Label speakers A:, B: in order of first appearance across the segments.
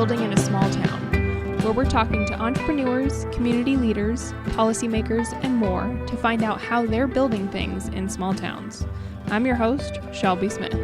A: Building in a Small Town, where we're talking to entrepreneurs, community leaders, policymakers, and more to find out how they're building things in small towns. I'm your host, Shelby Smith.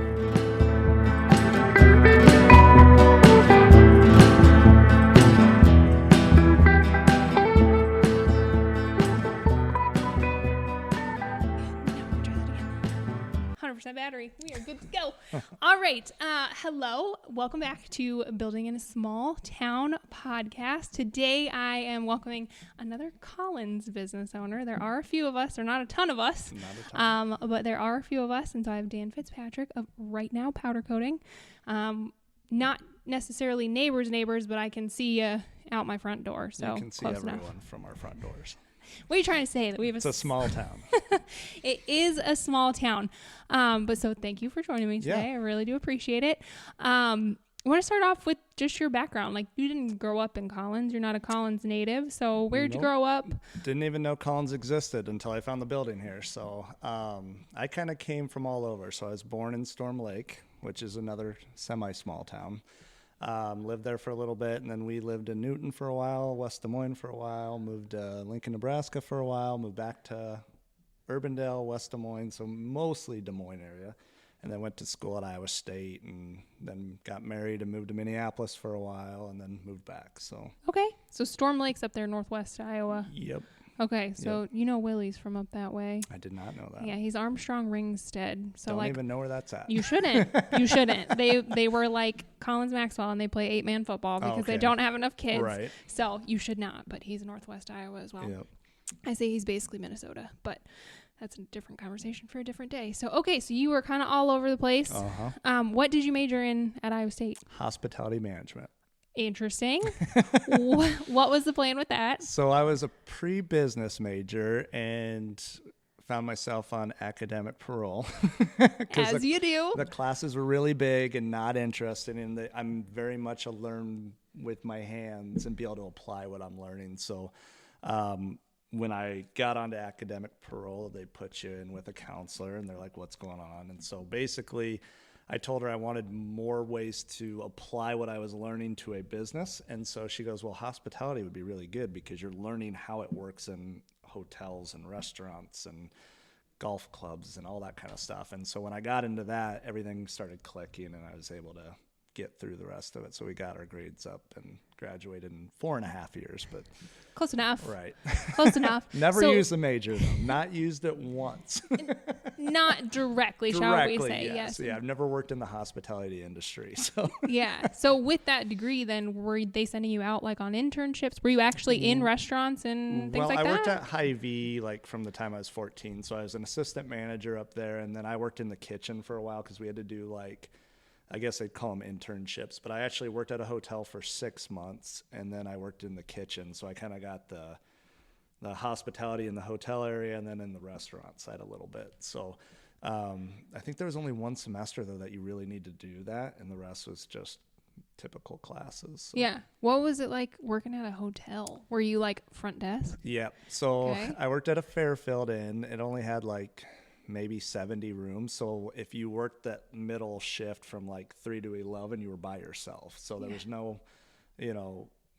A: Battery. We are good to go. All right. Hello. Welcome back to Building in a Small Town podcast. Today I am welcoming another Collins business owner. There are a few of us. There are not a ton of us. But there are a few of us. And so I have Dan Fitzpatrick of Right Now Powder Coating. Not necessarily neighbors, but I can see you out my front door. So
B: you can see everyone from our front doors.
A: What are you trying to say? That we have
B: It's a small town.
A: It is a small town. But so thank you for joining me today.
B: Yeah.
A: I really do appreciate it. I want to start off with just your background. Like, you didn't grow up in Collins. You're not a Collins native. So where'd you grow up?
B: Didn't even know Collins existed until I found the building here. So I kind of came from all over. So I was born in Storm Lake, which is another semi-small town. Lived there for a little bit, and then we lived in Newton for a while, West Des Moines for a while, moved to Lincoln, Nebraska for a while, moved back to Urbandale, West Des Moines, so mostly Des Moines area, and then went to school at Iowa State, and then got married and moved to Minneapolis for a while, and then moved back. So
A: Okay, so Storm Lake's up there, northwest Iowa.
B: Yep.
A: Okay, so you know Willie's from up that way.
B: I did not know that.
A: Yeah, he's Armstrong Ringstead. So
B: Don't even know where that's at.
A: You shouldn't. You shouldn't. They were like Collins Maxwell, and they play 8-man football because they don't have enough kids.
B: Right.
A: So you should not. But he's northwest Iowa as well.
B: Yep.
A: I say he's basically Minnesota, but that's a different conversation for a different day. So okay, so you were kind of all over the place. What did you major in at Iowa State?
B: Hospitality management.
A: Interesting. What was the plan with that?
B: So I was a pre-business major and found myself on academic parole.
A: As you do.
B: The classes were really big and not interested in the. I'm very much a learn with my hands and be able to apply what I'm learning. So when I got onto academic parole, they put you in with a counselor and they're like, what's going on? And so basically I told her I wanted more ways to apply what I was learning to a business. And so she goes, well, hospitality would be really good because you're learning how it works in hotels and restaurants and golf clubs and all that kind of stuff. And so when I got into that, everything started clicking and I was able to get through the rest of it. So we got our grades up and graduated in 4.5 years, but
A: close enough.
B: Right.
A: Close enough.
B: Never used the major though. Not used it once.
A: Not directly, shall we say?
B: Yes. Yeah, I've never worked in the hospitality industry. So
A: yeah. So with that degree, then were they sending you out like on internships? Were you actually in restaurants and things like that?
B: Well, I worked at Hy-Vee like from the time I was 14. So I was an assistant manager up there, and then I worked in the kitchen for a while because we had to do like, I guess they'd call them internships, but I actually worked at a hotel for 6 months, and then I worked in the kitchen. So I kind of got the hospitality in the hotel area and then in the restaurant side a little bit. So I think there was only one semester, though, that you really need to do that, and the rest was just typical classes. So.
A: Yeah. What was it like working at a hotel? Were you like front desk?
B: Yeah. So I worked at a Fairfield Inn. It only had like maybe 70 rooms. So if you worked that middle shift from like 3 to 11, you were by yourself. So there was no,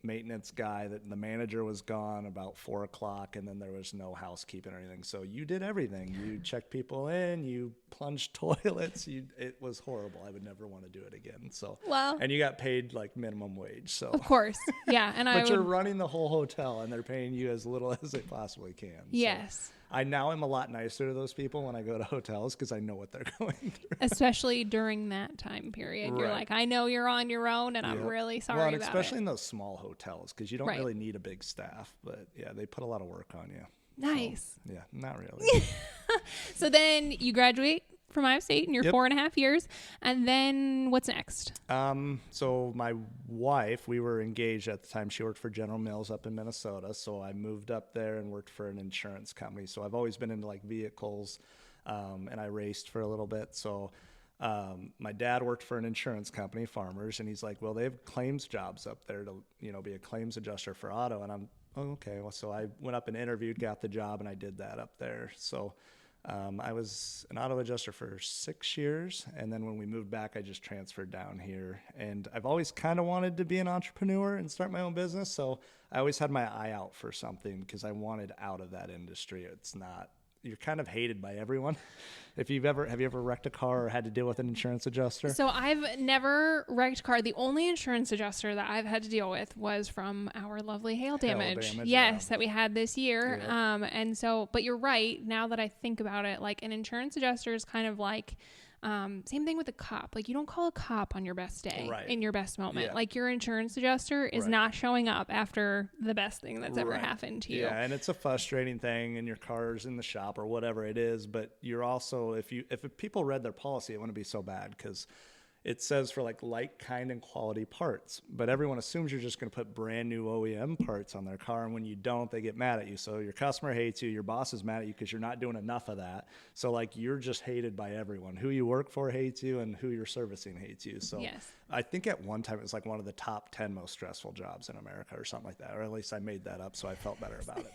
B: maintenance guy. That the manager was gone about 4 o'clock, and then there was no housekeeping or anything. So you did everything. You checked people in, you plunged toilets. It was horrible. I would never want to do it again. So and you got paid like minimum wage. So
A: of course, yeah. And
B: but you're running the whole hotel, and they're paying you as little as they possibly can.
A: Yes.
B: So I now am a lot nicer to those people when I go to hotels because I know what they're going through.
A: Especially during that time period. Right. You're like, I know you're on your own, and I'm really sorry about it.
B: Especially in those small hotels because you don't really need a big staff. But, yeah, they put a lot of work on you.
A: Nice.
B: So, yeah, not really.
A: So then you graduate from Iowa State in your 4.5 years. And then what's next?
B: So my wife, we were engaged at the time. She worked for General Mills up in Minnesota. So I moved up there and worked for an insurance company. So I've always been into like vehicles, and I raced for a little bit. So my dad worked for an insurance company, Farmers, and he's like, well, they have claims jobs up there to, be a claims adjuster for auto. And I'm, oh, okay. Well, so I went up and interviewed, got the job, and I did that up there. So I was an auto adjuster for 6 years, and then when we moved back, I just transferred down here. And I've always kind of wanted to be an entrepreneur and start my own business, so I always had my eye out for something because I wanted out of that industry. It's not, you're kind of hated by everyone. Have you ever wrecked a car or had to deal with an insurance adjuster?
A: So I've never wrecked a car. The only insurance adjuster that I've had to deal with was from our lovely hail damage. Yes, that we had this year.
B: Yeah.
A: And so, but you're right. Now that I think about it, like an insurance adjuster is kind of like, same thing with a cop. Like you don't call a cop on your best day, in your best moment.
B: Yeah.
A: Like your insurance adjuster is not showing up after the best thing that's ever happened to you.
B: Yeah, and it's a frustrating thing, and your car's in the shop or whatever it is. But you're also, if people read their policy, it wouldn't be so bad because it says for like like, kind, and quality parts. But everyone assumes you're just going to put brand new OEM parts on their car. And when you don't, they get mad at you. So your customer hates you. Your boss is mad at you because you're not doing enough of that. So like you're just hated by everyone. Who you work for hates you, and who you're servicing hates you. So I think at one time it was like one of the top 10 most stressful jobs in America or something like that. Or at least I made that up, so I felt better about it.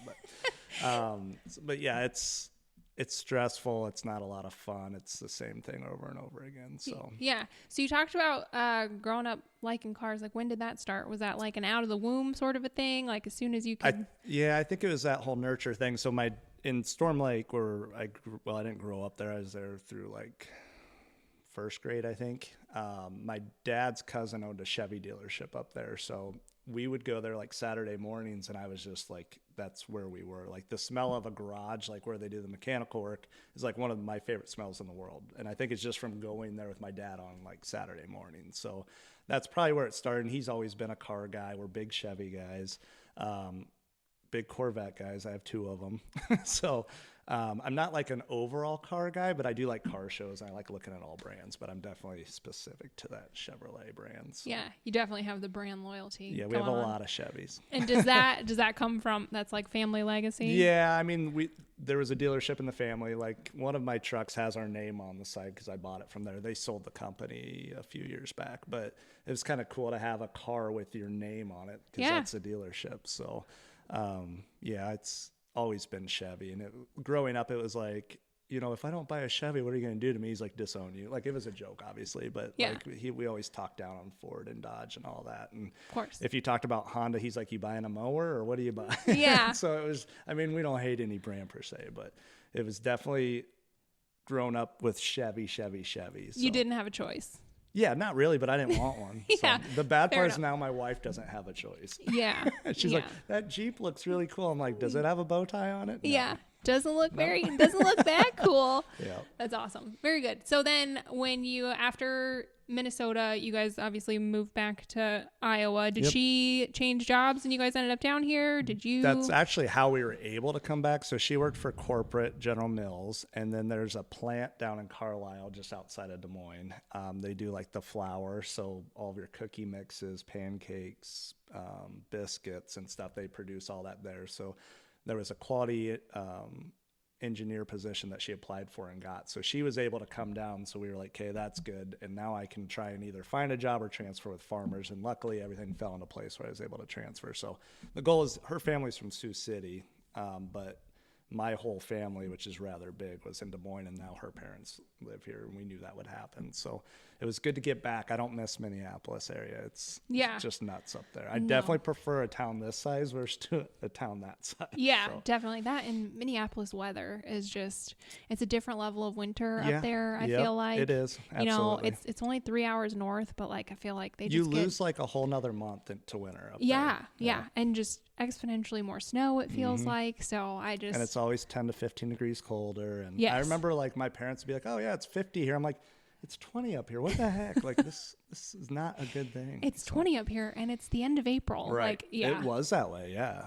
B: But yeah, it's stressful. It's not a lot of fun. It's the same thing over and over again. So
A: yeah. So you talked about growing up liking cars. Like when did that start? Was that like an out of the womb sort of a thing? Like as soon as you could?
B: I think it was that whole nurture thing. So in Storm Lake, where I didn't grow up there. I was there through like first grade, I think. My dad's cousin owned a Chevy dealership up there, so we would go there like Saturday mornings, and I was just like, that's where we were. Like the smell of a garage, like where they do the mechanical work, is like one of my favorite smells in the world. And I think it's just from going there with my dad on like Saturday mornings. So that's probably where it started. And he's always been a car guy. We're big Chevy guys, big Corvette guys. I have 2 of them. So I'm not like an overall car guy, but I do like car shows. And I like looking at all brands, but I'm definitely specific to that Chevrolet brand. So.
A: Yeah, you definitely have the brand loyalty.
B: Yeah, we have a lot of Chevys.
A: And does that come from, that's like family legacy?
B: Yeah, I mean, there was a dealership in the family. Like one of my trucks has our name on the side because I bought it from there. They sold the company a few years back, but it was kind of cool to have a car with your name on it because that's a dealership. So, it's always been Chevy. And growing up, it was like, if I don't buy a Chevy, what are you going to do to me? He's like, disown you. Like it was a joke, obviously, but we always talked down on Ford and Dodge and all that. And
A: of course,
B: if you talked about Honda, he's like, you buying a mower or what do you buy?
A: Yeah.
B: So it was, I mean, we don't hate any brand per se, but it was definitely grown up with Chevy. So.
A: You didn't have a choice.
B: Yeah, not really, but I didn't want one.
A: Yeah,
B: so the bad part is now my wife doesn't have a choice.
A: Yeah.
B: She's like, that Jeep looks really cool. I'm like, does it have a bow tie on it? No.
A: Yeah. Doesn't look that cool.
B: Yeah.
A: That's awesome. Very good. So then after Minnesota, you guys obviously moved back to Iowa. Did she change jobs and you guys ended up down here? Did you?
B: That's actually how we were able to come back. So she worked for corporate General Mills, and then there's a plant down in Carlisle just outside of Des Moines. They do like the flour. So all of your cookie mixes, pancakes, biscuits and stuff, they produce all that there. So there was a quality engineer position that she applied for and got. So she was able to come down. So we were like, okay, that's good. And now I can try and either find a job or transfer with farmers. And luckily everything fell into place where I was able to transfer. So the goal is, her family's from Sioux City, but my whole family, which is rather big, was in Des Moines, and now her parents live here, and we knew that would happen. So it was good to get back. I don't miss Minneapolis area. It's just nuts up there. I definitely prefer a town this size versus a town that size.
A: Yeah, so. Definitely. That and Minneapolis weather is just, it's a different level of winter up there. I feel like
B: it is. Absolutely.
A: It's only 3 hours north, but like I feel like
B: you lose like a whole nother month to winter up
A: there.
B: Yeah,
A: yeah, and just exponentially more snow, it feels like. So and
B: it's always 10 to 15 degrees colder. And I remember like my parents would be like, oh yeah, it's 50 here. I'm like, it's 20 up here. What the heck? Like this is not a good thing.
A: It's 20 up here and it's the end of April.
B: Right.
A: Like, yeah.
B: It was that way. Yeah.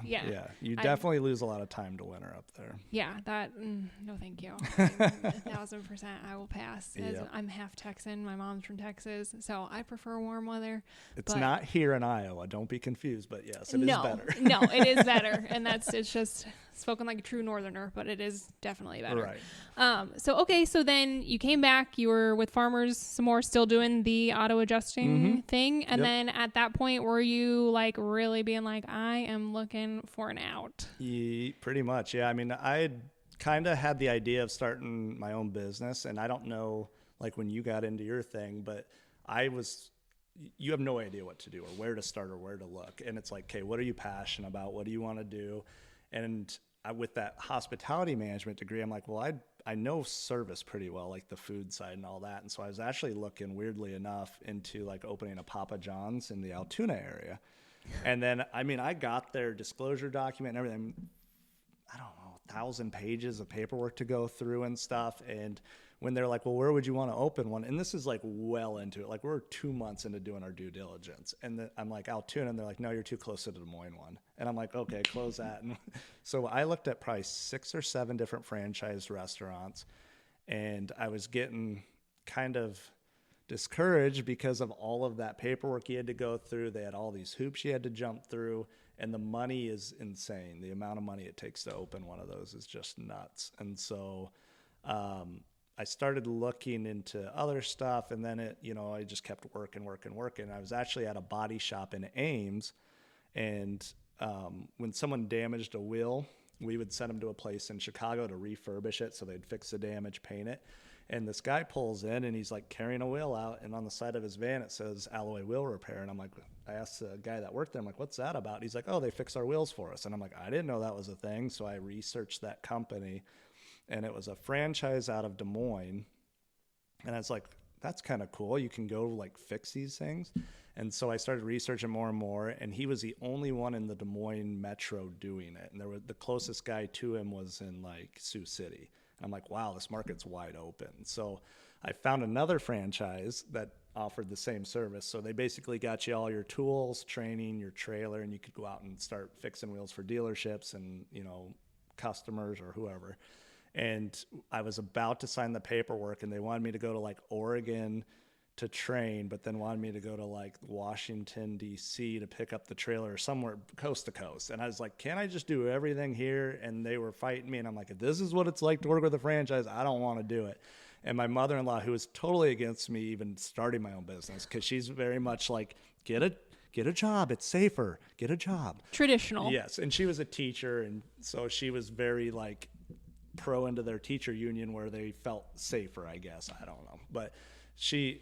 B: You definitely lose a lot of time to winter up there.
A: Yeah. No, thank you. 1,000% I will pass. I'm half Texan. My mom's from Texas. So I prefer warm weather.
B: It's not here in Iowa. Don't be confused, but yes, it is better.
A: No, it is better. And it's just spoken like a true northerner, but it is definitely better.
B: Right.
A: So then you came back, you were with farmers some more, still doing the auto adjusting thing. And then at that point, were you like really being like, I am looking for an out?
B: Pretty much. Yeah. I mean, I had kind of had the idea of starting my own business. And I don't know, like when you got into your thing, but you have no idea what to do or where to start or where to look. And it's like, okay, what are you passionate about? What do you want to do? And with that hospitality management degree, I'm like, well, I know service pretty well, like the food side and all that. And so I was actually looking, weirdly enough, into like opening a Papa John's in the Altoona area. And then, I mean, I got their disclosure document and everything. I don't know, 1,000 pages of paperwork to go through and stuff. And when they're like, well, where would you want to open one? And this is like well into it. Like we're 2 months into doing our due diligence. And I'm like, Altoona. And they're like, no, you're too close to the Des Moines one. And I'm like, okay, close that. And so I looked at probably 6 or 7 different franchised restaurants. And I was getting kind of discouraged because of all of that paperwork you had to go through. They had all these hoops you had to jump through. And the money is insane. The amount of money it takes to open one of those is just nuts. And so I started looking into other stuff, and then I just kept working. I was actually at a body shop in Ames, and when someone damaged a wheel, we would send them to a place in Chicago to refurbish it. So they'd fix the damage, paint it. And this guy pulls in and he's like carrying a wheel out, and on the side of his van it says Alloy Wheel Repair. And I asked the guy that worked there, I'm like, what's that about? He's like, oh, they fix our wheels for us. And I'm like, I didn't know that was a thing. So I researched that company, and it was a franchise out of Des Moines. And I was like, that's kind of cool. You can go like fix these things. And so I started researching more and more, and he was the only one in the Des Moines metro doing it. And the closest guy to him was in like Sioux City. And I'm like, wow, this market's wide open. So I found another franchise that offered the same service. So they basically got you all your tools, training, your trailer, and you could go out and start fixing wheels for dealerships and, customers or whoever. And I was about to sign the paperwork, and they wanted me to go to like Oregon to train, but then wanted me to go to like Washington, D.C. to pick up the trailer somewhere coast to coast. And I was like, can't I just do everything here? And they were fighting me. And I'm like, if this is what it's like to work with a franchise, I don't want to do it. And my mother-in-law, who was totally against me even starting my own business, because she's very much like, get a job. It's safer. Get a job.
A: Traditional.
B: Yes. And she was a teacher. And so she was very like pro into their teacher union where they felt safer, I guess. I don't know. But she's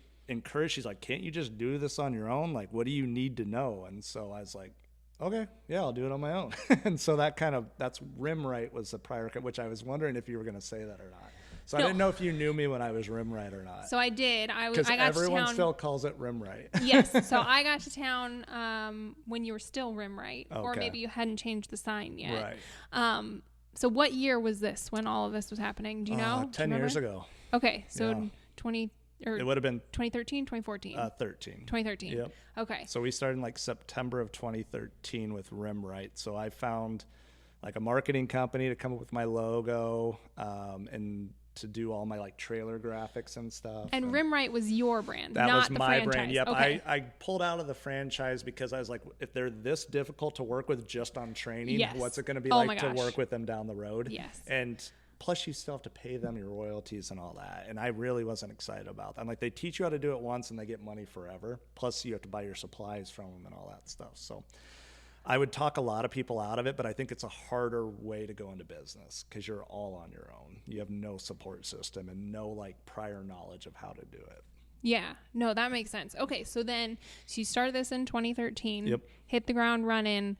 B: like, can't you just do this on your own? Like, what do you need to know? And so I was like, okay, yeah, I'll do it on my own. And so that's Rimright was the prior, which I was wondering if you were going to say that or not. So no. I didn't know if you knew me when I was Rimright or not.
A: So I did. I got
B: to town. Because everyone still calls it Rimright.
A: Yes. So I got to town when you were still Rimright, okay. Or maybe you hadn't changed the sign yet.
B: Right.
A: So what year was this when all of this was happening? Do you know?
B: 10 years ago.
A: Okay. So
B: yeah. It would have been
A: 2013, 2014? 2013.
B: Yep.
A: Okay.
B: So we started in like September of 2013 with Rimright. So I found like a marketing company to come up with my logo and to do all my like trailer graphics and stuff.
A: And Rimright was your brand,
B: that
A: not
B: was
A: the
B: my
A: franchise.
B: brand. Yep.
A: Okay.
B: I pulled out of the franchise because I was like, if they're this difficult to work with just on training,
A: yes.
B: What's it going to be like to work with them down the road?
A: Yes.
B: And plus you still have to pay them your royalties and all that. And I really wasn't excited about that. I'm like, they teach you how to do it once and they get money forever. Plus you have to buy your supplies from them and all that stuff. So I would talk a lot of people out of it, but I think it's a harder way to go into business because you're all on your own. You have no support system and no like prior knowledge of how to do it.
A: Yeah, no, that makes sense. Okay, so you started this in 2013.
B: Yep.
A: Hit the ground running.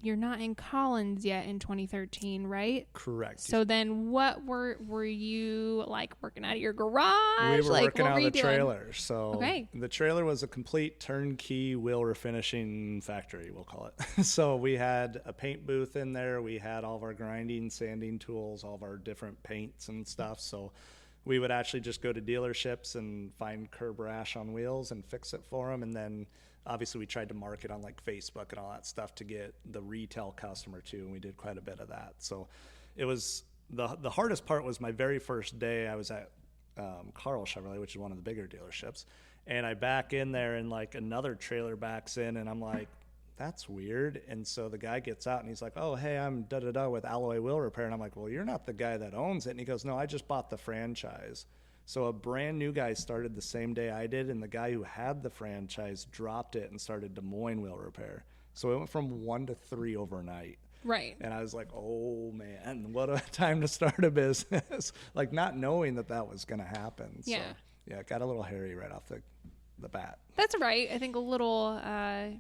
A: You're not in Collins yet in 2013, right?
B: Correct.
A: So then what were you like working out of your garage?
B: We were
A: like,
B: working out of the trailer. So
A: okay.
B: The trailer was a complete turnkey wheel refinishing factory, we'll call it. So we had a paint booth in there. We had all of our grinding, sanding tools, all of our different paints and stuff. So we would actually just go to dealerships and find curb rash on wheels and fix it for them. And then obviously we tried to market on like Facebook and all that stuff to get the retail customer too. And we did quite a bit of that. So it was the hardest part was my very first day. I was at Carl Chevrolet, which is one of the bigger dealerships. And I back in there and like another trailer backs in and I'm like, that's weird. And so the guy gets out and he's like, oh, hey, I'm da-da-da with Alloy Wheel Repair. And I'm like, well, you're not the guy that owns it. And he goes, no, I just bought the franchise. So a brand new guy started the same day I did, and the guy who had the franchise dropped it and started Des Moines Wheel Repair. So it went from 1 to 3 overnight.
A: Right.
B: And I was like, oh man, what a time to start a business. Like not knowing that was going to happen.
A: Yeah.
B: So yeah, it got a little hairy right off the bat.
A: That's right. I think a little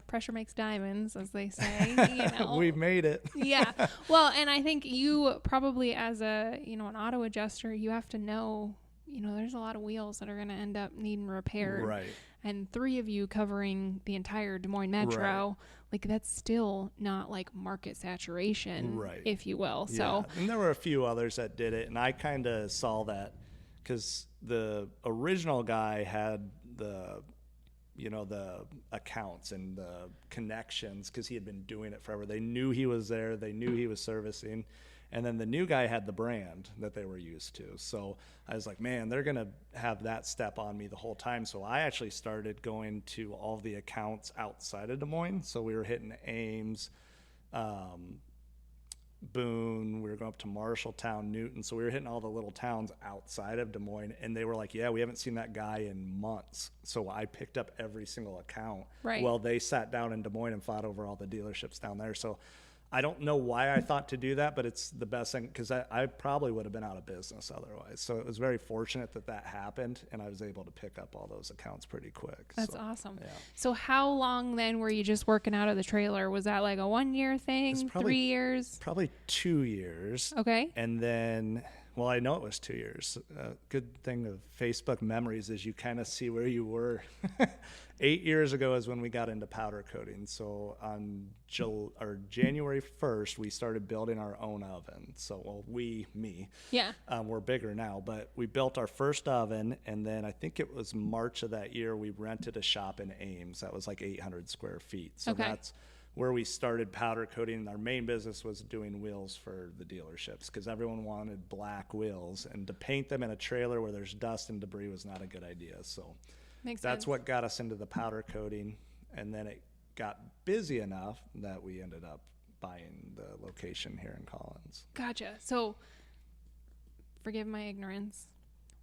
A: pressure makes diamonds, as they say.
B: We made it.
A: Yeah. Well, and I think you probably as an auto adjuster, you have to know, there's a lot of wheels that are going to end up needing repaired.
B: Right.
A: And 3 of you covering the entire Des Moines Metro,
B: Right.
A: like that's still not like market saturation,
B: right.
A: if you will.
B: Yeah.
A: So,
B: and there were a few others that did it, and I kind of saw that because the original guy had the accounts and the connections because he had been doing it forever. They knew he was there. They knew he was servicing. And then the new guy had the brand that they were used to. So I was like, man, they're going to have that step on me the whole time. So I actually started going to all the accounts outside of Des Moines. So we were hitting Ames, Boone, we were going up to Marshalltown, Newton. So we were hitting all the little towns outside of Des Moines. And they were like, yeah, we haven't seen that guy in months. So I picked up every single account.
A: Right.
B: Well, they sat down in Des Moines and fought over all the dealerships down there. So I don't know why I thought to do that, but it's the best thing because I probably would have been out of business otherwise. So it was very fortunate that happened, and I was able to pick up all those accounts pretty quick.
A: That's
B: so,
A: awesome.
B: Yeah.
A: So how long then were you just working out of the trailer? Was that like a 1-year thing, 3 years?
B: Probably 2 years.
A: Okay.
B: And then, well, I know it was 2 years. Good thing of Facebook memories is you kind of see where you were. 8 years ago is when we got into powder coating. So on January 1st, we started building our own oven. So, well, me.
A: Yeah.
B: We're bigger now, but we built our first oven, and then I think it was March of that year, we rented a shop in Ames. That was like 800 square feet. So that's where we started powder coating. Our main business was doing wheels for the dealerships because everyone wanted black wheels, and to paint them in a trailer where there's dust and debris was not a good idea. So that's what got us into the powder coating, and then it got busy enough that we ended up buying the location here in Collins.
A: Gotcha. So forgive my ignorance.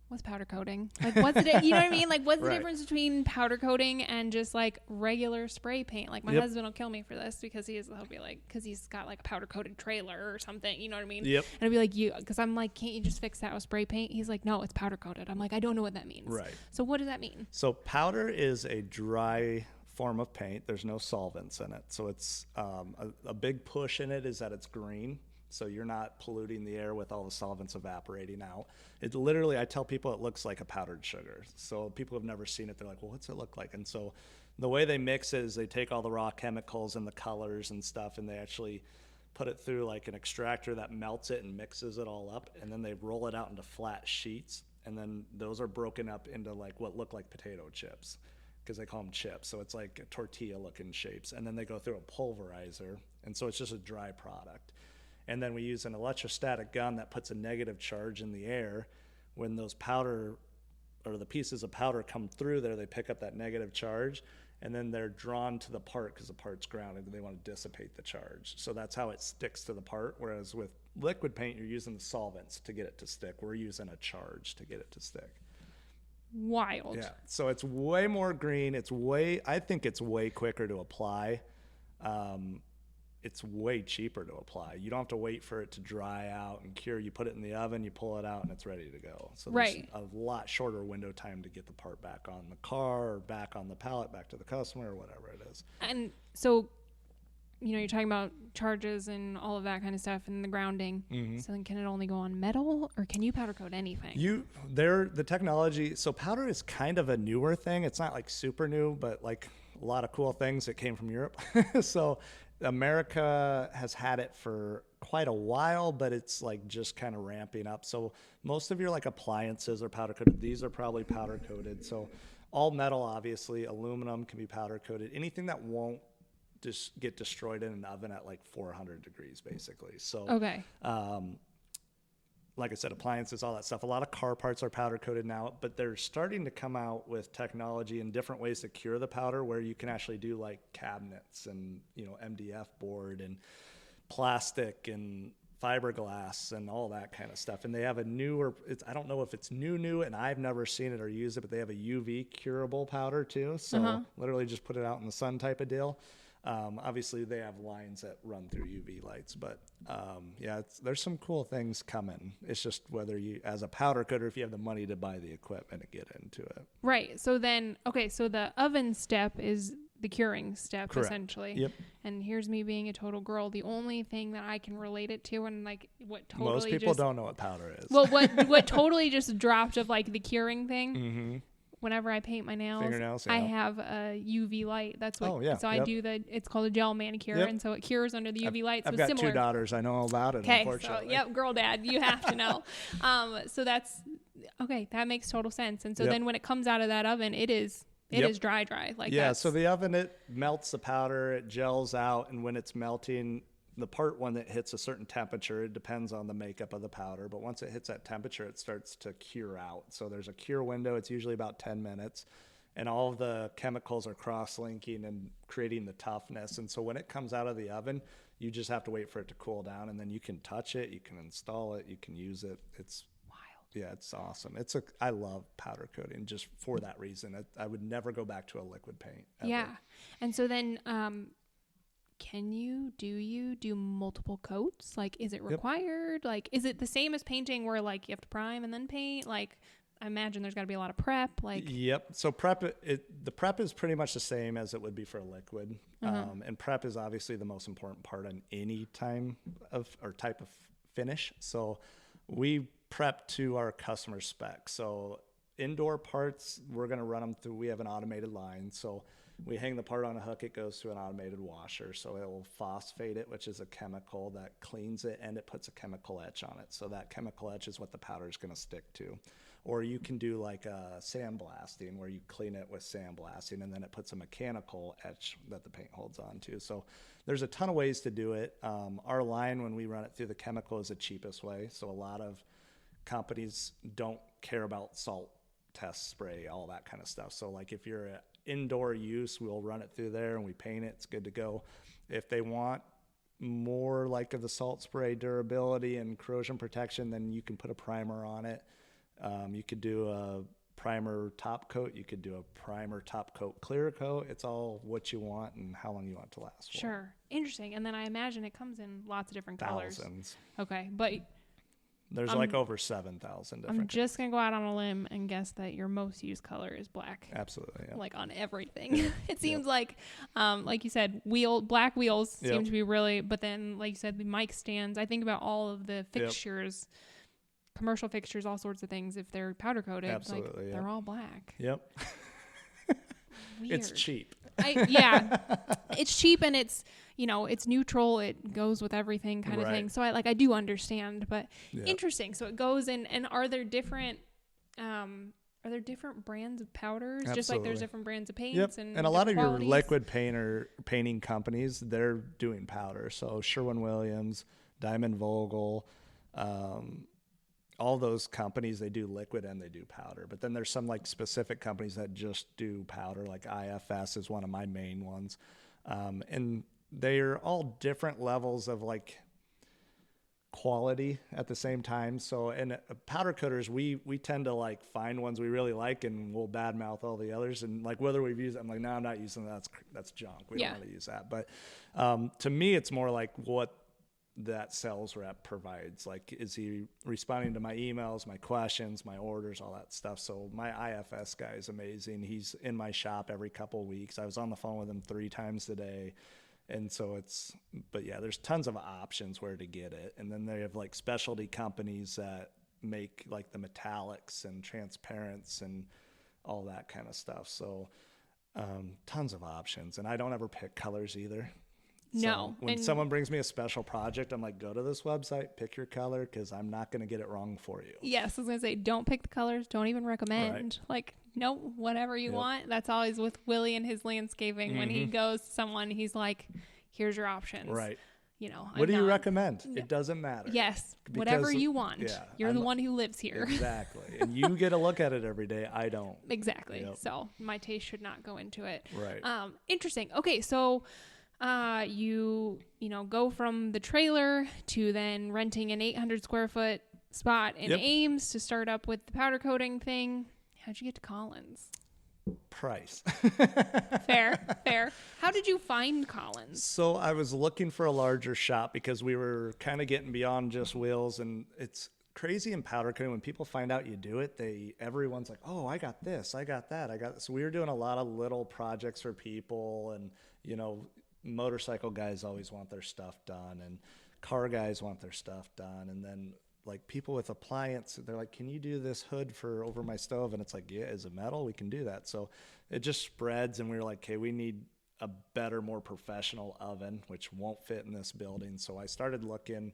A: What's powder coating? Like, what's it? You know what I mean? Like, what's the difference between powder coating and just like regular spray paint? Like, my husband will kill me for this because he'll be like, because he's got like a powder coated trailer or something. You know what I mean?
B: Yep.
A: And I'll be like, because I'm like, can't you just fix that with spray paint? He's like, no, it's powder coated. I'm like, I don't know what that means.
B: Right.
A: So what does that mean?
B: So powder is a dry form of paint. There's no solvents in it. So it's a big push in it is that it's green. So you're not polluting the air with all the solvents evaporating out. It literally, I tell people it looks like a powdered sugar. So people have never seen it. They're like, well, what's it look like? And so the way they mix it is they take all the raw chemicals and the colors and stuff, and they actually put it through like an extractor that melts it and mixes it all up. And then they roll it out into flat sheets. And then those are broken up into like what look like potato chips because they call them chips. So it's like tortilla looking shapes. And then they go through a pulverizer. And so it's just a dry product. And then we use an electrostatic gun that puts a negative charge in the air. When those powder or the pieces of powder come through there, they pick up that negative charge, and then they're drawn to the part because the part's grounded and they want to dissipate the charge. So that's how it sticks to the part. Whereas with liquid paint, you're using the solvents to get it to stick. We're using a charge to get it to stick.
A: Wild.
B: Yeah. So it's way more green. I think it's way quicker to apply. It's way cheaper to apply. You don't have to wait for it to dry out and cure. You put it in the oven, you pull it out, and it's ready to go. So there's a lot shorter window time to get the part back on the car or back on the pallet, back to the customer or whatever it is.
A: And so, you're talking about charges and all of that kind of stuff and the grounding. Mm-hmm. So then can it only go on metal, or can you powder coat anything?
B: The technology, so powder is kind of a newer thing. It's not like super new, but like a lot of cool things that came from Europe. So America has had it for quite a while, but it's like just kind of ramping up. So most of your like appliances are powder coated. These are probably powder coated. So all metal, obviously, aluminum can be powder coated. Anything that won't just get destroyed in an oven at like 400 degrees, basically. So like I said, appliances, all that stuff. A lot of car parts are powder coated now, but they're starting to come out with technology and different ways to cure the powder where you can actually do like cabinets and, MDF board and plastic and fiberglass and all that kind of stuff. And they have a newer, I don't know if it's new, and I've never seen it or used it, but they have a UV curable powder too. So literally just put it out in the sun type of deal. Obviously, they have lines that run through UV lights, but there's some cool things coming. It's just whether you, as a powder coater, if you have the money to buy the equipment to get into it.
A: Right. So then, so the oven step is the curing step,
B: Correct.
A: Essentially.
B: Yep.
A: And here's me being a total girl. The only thing that I can relate it to, and like what totally
B: most people don't know what powder is.
A: Well, what totally just dropped of like the curing thing.
B: Mm-hmm.
A: Whenever I paint my
B: fingernails,
A: I have a UV light. That's what.
B: Oh, yeah.
A: So I do it's called a gel manicure, and so it cures under the UV light. So
B: I've got
A: similar.
B: 2 daughters. I know all about it.
A: Okay,
B: Unfortunately.
A: so girl dad, you have to know. So that's okay. That makes total sense. And so then when it comes out of that oven, it is dry. Like
B: So the oven, it melts the powder, it gels out, and when it's melting, the part when it hits a certain temperature, it depends on the makeup of the powder, but once it hits that temperature, it starts to cure out. So there's a cure window. It's usually about 10 minutes, and all of the chemicals are cross-linking and creating the toughness. And so when it comes out of the oven, you just have to wait for it to cool down, and then you can touch it, you can install it, you can use it. It's wild. Yeah, it's awesome. I love powder coating just for that reason. I would never go back to a liquid paint, ever.
A: Yeah. And so then do you do multiple coats? Like, is it required? Like, is it the same as painting where like you have to prime and then paint? Like, I imagine there's got to be a lot of prep. Like,
B: yep. So the prep is pretty much the same as it would be for a liquid. And prep is obviously the most important part on any type of finish. So we prep to our customer specs. So indoor parts, we're going to run them through. We have an automated line. So we hang the part on a hook, it goes to an automated washer. So it will phosphate it, which is a chemical that cleans it, and it puts a chemical etch on it. So that chemical etch is what the powder is going to stick to. Or you can do like a sandblasting where you clean it with sandblasting, and then it puts a mechanical etch that the paint holds on to. So there's a ton of ways to do it. Our line, when we run it through the chemical, is the cheapest way. So a lot of companies don't care about salt test spray, all that kind of stuff. So like if you're at indoor use, we'll run it through there and we paint it. It's good to go. If they want more like of the salt spray durability and corrosion protection, then you can put a primer on it. You could do a primer top coat. You could do a primer top coat clear coat. It's all what you want and how long you want it to last for.
A: Sure. Interesting. And then I imagine it comes in lots of different colors.
B: Thousands.
A: Okay. But
B: there's like over 7,000 different.
A: I'm just going to go out on a limb and guess that your most used color is black.
B: Absolutely. Yeah.
A: Like on everything. It seems like you said, black wheels seem to be really, but then like you said, the mic stands. I think about all of the fixtures, commercial fixtures, all sorts of things. If they're powder coated,
B: absolutely,
A: they're all black.
B: Yep.
A: Weird.
B: It's cheap.
A: It's cheap and it's, it's neutral. It goes with everything kind of thing. So I do understand, but interesting. So it goes in, and are there different brands of powders?
B: Absolutely.
A: Just like there's different brands of paints and
B: a lot of
A: qualities?
B: your liquid painting companies, they're doing powder. So Sherwin-Williams, Diamond Vogel, all those companies, they do liquid and they do powder. But then there's some like specific companies that just do powder, like IFS is one of my main ones. And they're all different levels of like quality at the same time. So in powder coaters, we tend to like find ones we really like and we'll badmouth all the others. And like whether we've used it, I'm like, no, I'm not using that. That's junk. We don't want to use that. But to me, it's more like what that sales rep provides. Like, is he responding to my emails, my questions, my orders, all that stuff? So my IFS guy is amazing. He's in my shop every couple of weeks. I was on the phone with him 3 times a day. And so there's tons of options where to get it. And then they have like specialty companies that make like the metallics and transparents and all that kind of stuff. So tons of options. And I don't ever pick colors either.
A: No.
B: So when someone brings me a special project, I'm like, go to this website, pick your color, because I'm not going to get it wrong for you.
A: Yes, I was going to say, don't pick the colors. Don't even recommend. Right. Like, no, whatever you want. That's always with Willie and his landscaping. Mm-hmm. When he goes to someone, he's like, here's your options.
B: Right. What do you recommend?
A: No.
B: It doesn't matter.
A: Yes, whatever you want. Yeah, you're the one who lives here.
B: Exactly. And you get to look at it every day. I don't.
A: Exactly. Yep. So my taste should not go into it.
B: Right.
A: Interesting. Okay, so you go from the trailer to then renting an 800 square foot spot in Ames to start up with the powder coating thing. How'd you get to Collins?
B: price.
A: Fair. How did you find Collins?
B: So I was looking for a larger shop because we were kind of getting beyond just wheels, and it's crazy in powder coating when people find out you do it. Everyone's like, oh, I got this, I got that, I got this. So we were doing a lot of little projects for people, and motorcycle guys always want their stuff done, and car guys want their stuff done, and then like people with appliance, they're like, can you do this hood for over my stove? And it's like, yeah, is it metal? We can do that. So it just spreads, and we were like, okay, we need a better, more professional oven, which won't fit in this building. So I started looking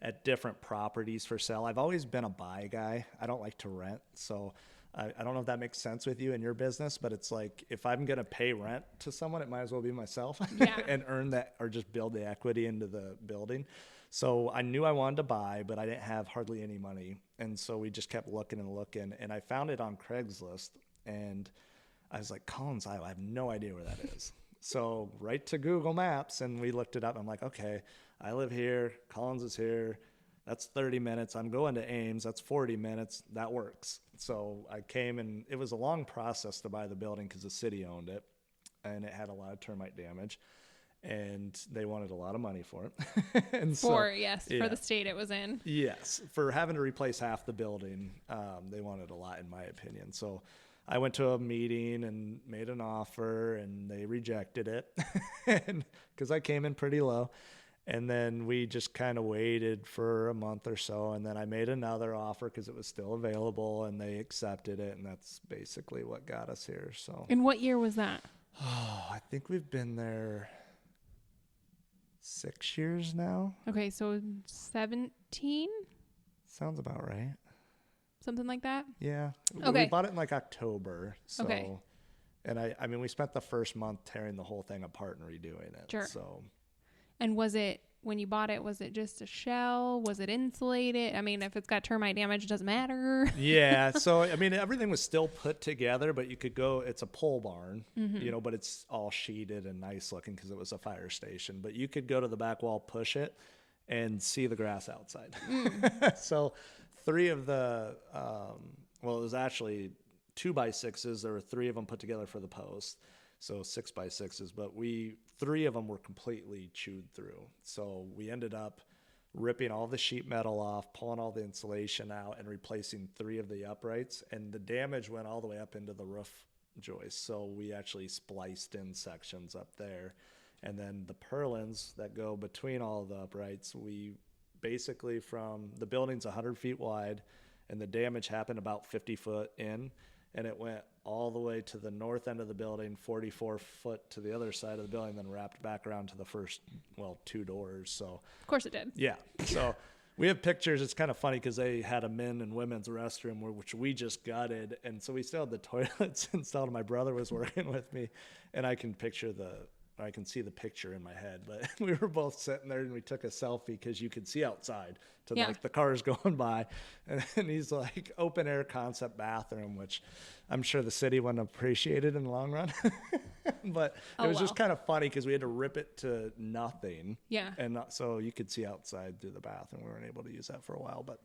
B: at different properties for sale. I've always been a buy guy. I don't like to rent. So I don't know if that makes sense with you in your business, but it's like, if I'm going to pay rent to someone, it might as well be myself. And earn that, or just build the equity into the building. So I knew I wanted to buy, but I didn't have hardly any money. And so we just kept looking, and I found it on Craigslist, and I was like, Collins, Iowa, I have no idea where that is. So right to Google Maps, and we looked it up. I'm like, okay, I live here. Collins is here. That's 30 minutes. I'm going to Ames. That's 40 minutes. That works. So I came, and it was a long process to buy the building because the city owned it, and it had a lot of termite damage, and they wanted a lot of money for it. And
A: for the state it was in.
B: Yes, for having to replace half the building, they wanted a lot, in my opinion. So I went to a meeting and made an offer, and they rejected it because I came in pretty low. And then we just kind of waited for a month or so, and then I made another offer because it was still available, and they accepted it, and that's basically what got us here. So.
A: And what year was that?
B: Oh, I think we've been there 6 years now.
A: Okay, so 17?
B: Sounds about right.
A: Something like that?
B: Yeah.
A: Okay.
B: We bought it in like October. So,
A: okay.
B: And I mean, we spent the first month tearing the whole thing apart and redoing it.
A: Sure.
B: So.
A: And was it, when you bought it, was it just a shell? Was it insulated? I mean, if it's got termite damage, it doesn't matter.
B: Yeah. So, I mean, everything was still put together, but you could go, it's a pole barn, but it's all sheeted and nice looking because it was a fire station. But you could go to the back wall, push it, and see the grass outside. So 3 of the, it was actually 2x6s. There were 3 of them put together for the post. So 6x6s, but 3 of them were completely chewed through. So we ended up ripping all the sheet metal off, pulling all the insulation out, and replacing 3 of the uprights. And the damage went all the way up into the roof joist. So we actually spliced in sections up there. And then the purlins that go between all the uprights, we basically, from the building's 100 feet wide, and the damage happened about 50 foot in, and it went all the way to the north end of the building, 44 foot to the other side of the building, then wrapped back around to the first, 2 doors. So
A: of course it did.
B: Yeah. So we have pictures. It's kind of funny because they had a men and women's restroom, which we just gutted. And so we still had the toilets installed. My brother was working with me, and I can see the picture in my head, but we were both sitting there and we took a selfie because you could see outside to like the cars going by. And he's like, open air concept bathroom, which I'm sure the city wouldn't appreciate it in the long run. But it was just kind of funny because we had to rip it to nothing.
A: Yeah.
B: And so you could see outside through the bathroom. We weren't able to use that for a while, but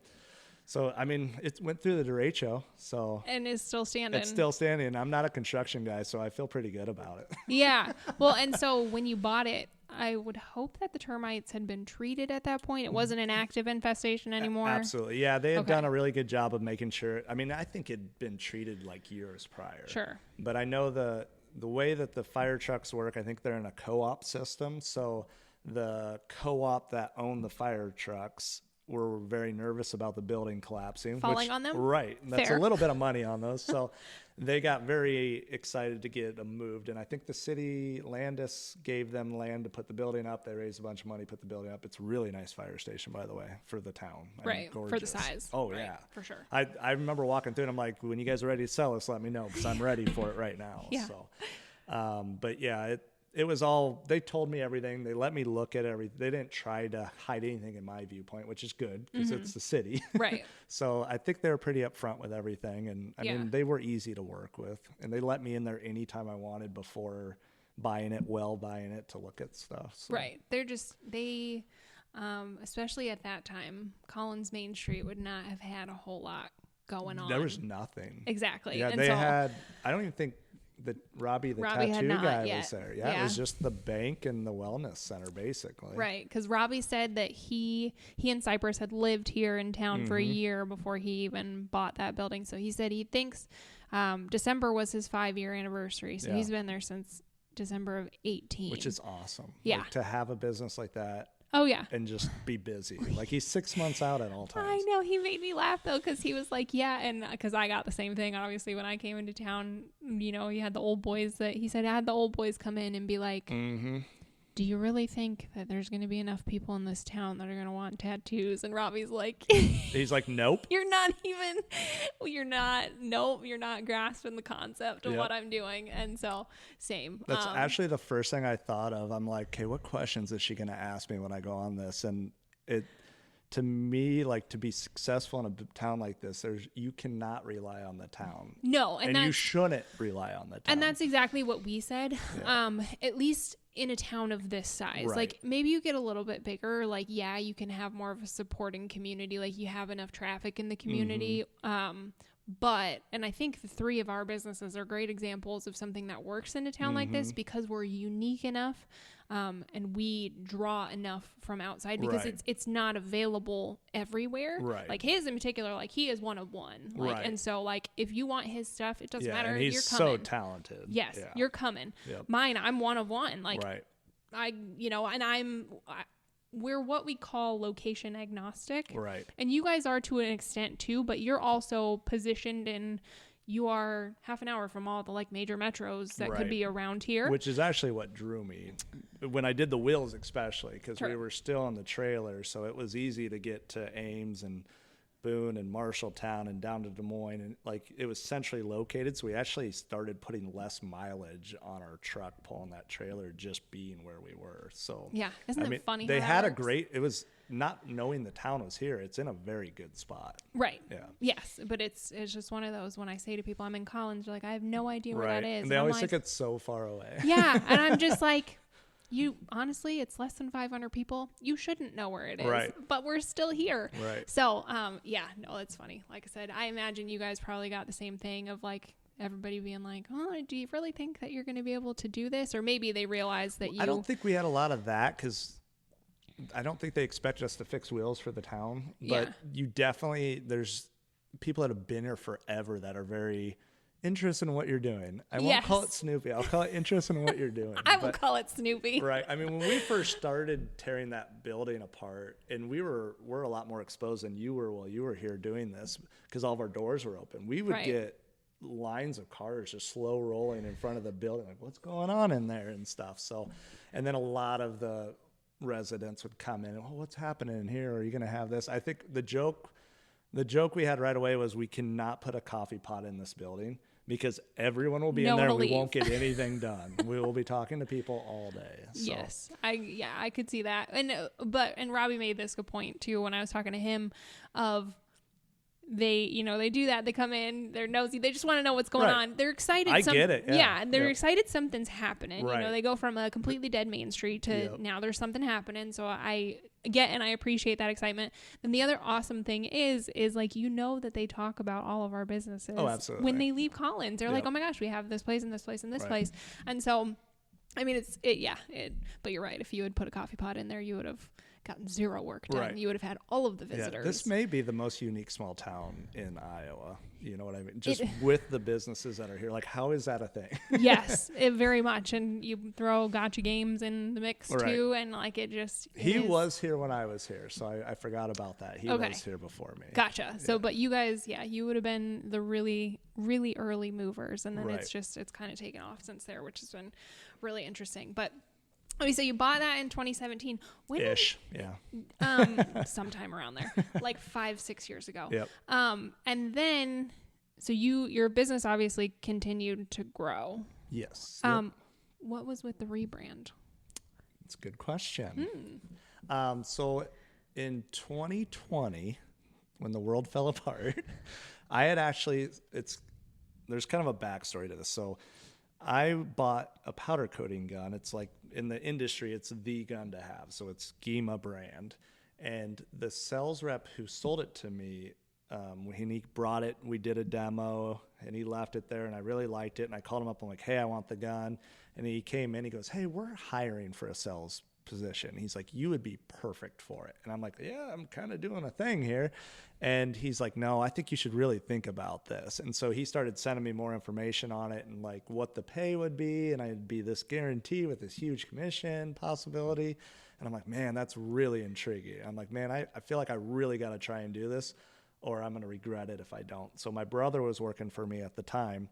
B: so, I mean, it went through the derecho, so.
A: And it's still standing.
B: It's still standing. I'm not a construction guy, so I feel pretty good about it.
A: Yeah. Well, and so when you bought it, I would hope that the termites had been treated at that point. It wasn't an active infestation anymore.
B: Absolutely. Yeah, they had done a really good job of making sure. I mean, I think it'd been treated like years prior.
A: Sure.
B: But I know the way that the fire trucks work, I think they're in a co-op system. So the co-op that owned the fire trucks were very nervous about the building collapsing.
A: Falling on them?
B: Right. That's
A: Fair.
B: a little bit of money on those. So they got very excited to get them moved. And I think the city Landis gave them land to put the building up. They raised a bunch of money, put the building up. It's a really nice fire station, by the way, for the town.
A: Right. For the size.
B: Oh,
A: right.
B: yeah.
A: For sure.
B: I remember walking through and I'm like, when you guys are ready to sell us, let me know because I'm ready for it right now.
A: Yeah.
B: So, but yeah, it was all, they told me everything. They let me look at everything. They didn't try to hide anything in my viewpoint, which is good because it's the city.
A: Right.
B: So I think they were pretty upfront with everything. And I mean, they were easy to work with. And they let me in there anytime I wanted before buying it to look at stuff. So.
A: Right. They're just, especially at that time, Collins Main Street would not have had a whole lot going on.
B: There was nothing.
A: Exactly.
B: Yeah,
A: and
B: they had, I don't even think, Robbie had
A: tattoo
B: not
A: guy
B: yet. Was there. Yeah, it was just the bank and the wellness center, basically.
A: Right, because Robbie said that he and Cypress had lived here in town for a year before he even bought that building. So he said he thinks December was his 5-year anniversary. So he's been there since December of 18.
B: Which is awesome.
A: Yeah.
B: Like, to have a business like that.
A: Oh, yeah.
B: And just be busy. Like, he's 6 months out at all times.
A: I know. He made me laugh, though, because he was like, yeah. And because I got the same thing, obviously, when I came into town, you know, you had the old boys that he said, I had the old boys come in and be like, do you really think that there's going to be enough people in this town that are going to want tattoos? And Robbie's like,
B: he's like, nope.
A: You're not grasping the concept of what I'm doing. And so same.
B: That's actually the first thing I thought of. I'm like, okay, what questions is she going to ask me when I go on this? And to me, like, to be successful in a town like this, you cannot rely on the town.
A: No.
B: And you shouldn't rely on the town.
A: And that's exactly what we said. Yeah. At least in a town of this size, like maybe you get a little bit bigger, like, yeah, you can have more of a supporting community. Like, you have enough traffic in the community. But I think the 3 of our businesses are great examples of something that works in a town like this because we're unique enough. And we draw enough from outside because it's not available everywhere. Right. Like his in particular, like he is one of one. Like, and so like if you want his stuff, it doesn't matter.
B: And he's
A: you're coming.
B: So talented.
A: Yes, you're coming. Yep. Mine, I'm one of one. Like we're what we call location agnostic. Right. And you guys are to an extent too, but you're also positioned in. You are half an hour from all the like major metros that could be around here. Which
B: is actually what drew me when I did the wheels, especially because we were still on the trailer. So it was easy to get to Ames and Boone and Marshalltown and down to Des Moines. And like it was centrally located. So we actually started putting less mileage on our truck pulling that trailer, just being where we were. So
A: yeah, isn't it funny?
B: They had it was not knowing the town was here. It's in a very good spot.
A: Right. Yeah. Yes. But it's just one of those, when I say to people, I'm in Collins, they're like, I have no idea where that is.
B: And they always think it's so far away.
A: Yeah. And I'm just like, honestly, it's less than 500 people. You shouldn't know where it is, but we're still here. Right. So, it's funny. Like I said, I imagine you guys probably got the same thing of like, everybody being like, oh, do you really think that you're going to be able to do this? Or maybe they realize that
B: I don't think we had a lot of that because I don't think they expect us to fix wheels for the town, but you definitely, there's people that have been here forever that are very interested in what you're doing. I won't call it Snoopy. I'll call it interested in what you're doing.
A: I will call it Snoopy.
B: Right. I mean, when we first started tearing that building apart, and we're a lot more exposed than you were while you were here doing this because all of our doors were open. We would get lines of cars just slow rolling in front of the building, like, what's going on in there and stuff. So, and then a lot of the residents would come in and, what's happening in here? Are you going to have this? I think the joke we had right away was we cannot put a coffee pot in this building because everyone will be in there and we won't get anything done. We will be talking to people all day. So.
A: Yes. I could see that. And Robbie made this good point too when I was talking to him of they do that. They come in, they're nosy. They just want to know what's going on. They're excited.
B: I get it.
A: Yeah. They're excited something's happening. Right. They go from a completely dead Main Street to now there's something happening. So I get and I appreciate that excitement. Then the other awesome thing is like, that they talk about all of our businesses.
B: Oh, absolutely.
A: When they leave Collins, they're like, oh my gosh, we have this place and this place and this place. And so, I mean, but you're right. If you had put a coffee pot in there, you would have gotten zero work done. Right. You would have had all of the visitors.
B: Yeah, this may be the most unique small town in Iowa. You know what I mean? Just with the businesses that are here. Like, how is that a thing?
A: Yes, very much. And you throw gotcha games in the mix too. And like, he
B: was here when I was here. So I forgot about that. He was here before me.
A: Gotcha. So, but you guys, you would have been the really, really early movers. And then it's kind of taken off since there, which has been really interesting. But so you bought that in 2017. When sometime around there, like 5-6 years ago. Yep. And then, so your business obviously continued to grow.
B: Yes.
A: What was with the rebrand?
B: It's a good question. So in 2020, when the world fell apart, I had actually, there's kind of a backstory to this. So I bought a powder coating gun. It's like, in the industry, it's the gun to have. So it's GEMA brand. And the sales rep who sold it to me when he brought it, we did a demo, and he left it there, and I really liked it. And I called him up. I'm like, hey, I want the gun. And he came in. He goes, hey, we're hiring for a sales position. He's like, you would be perfect for it. And I'm like, yeah, I'm kind of doing a thing here. And he's like, no, I think you should really think about this. And so he started sending me more information on it and like what the pay would be. And I'd be this guarantee with this huge commission possibility. And I'm like, man, that's really intriguing. I'm like, man, I feel like I really got to try and do this, or I'm going to regret it if I don't. So my brother was working for me at the time.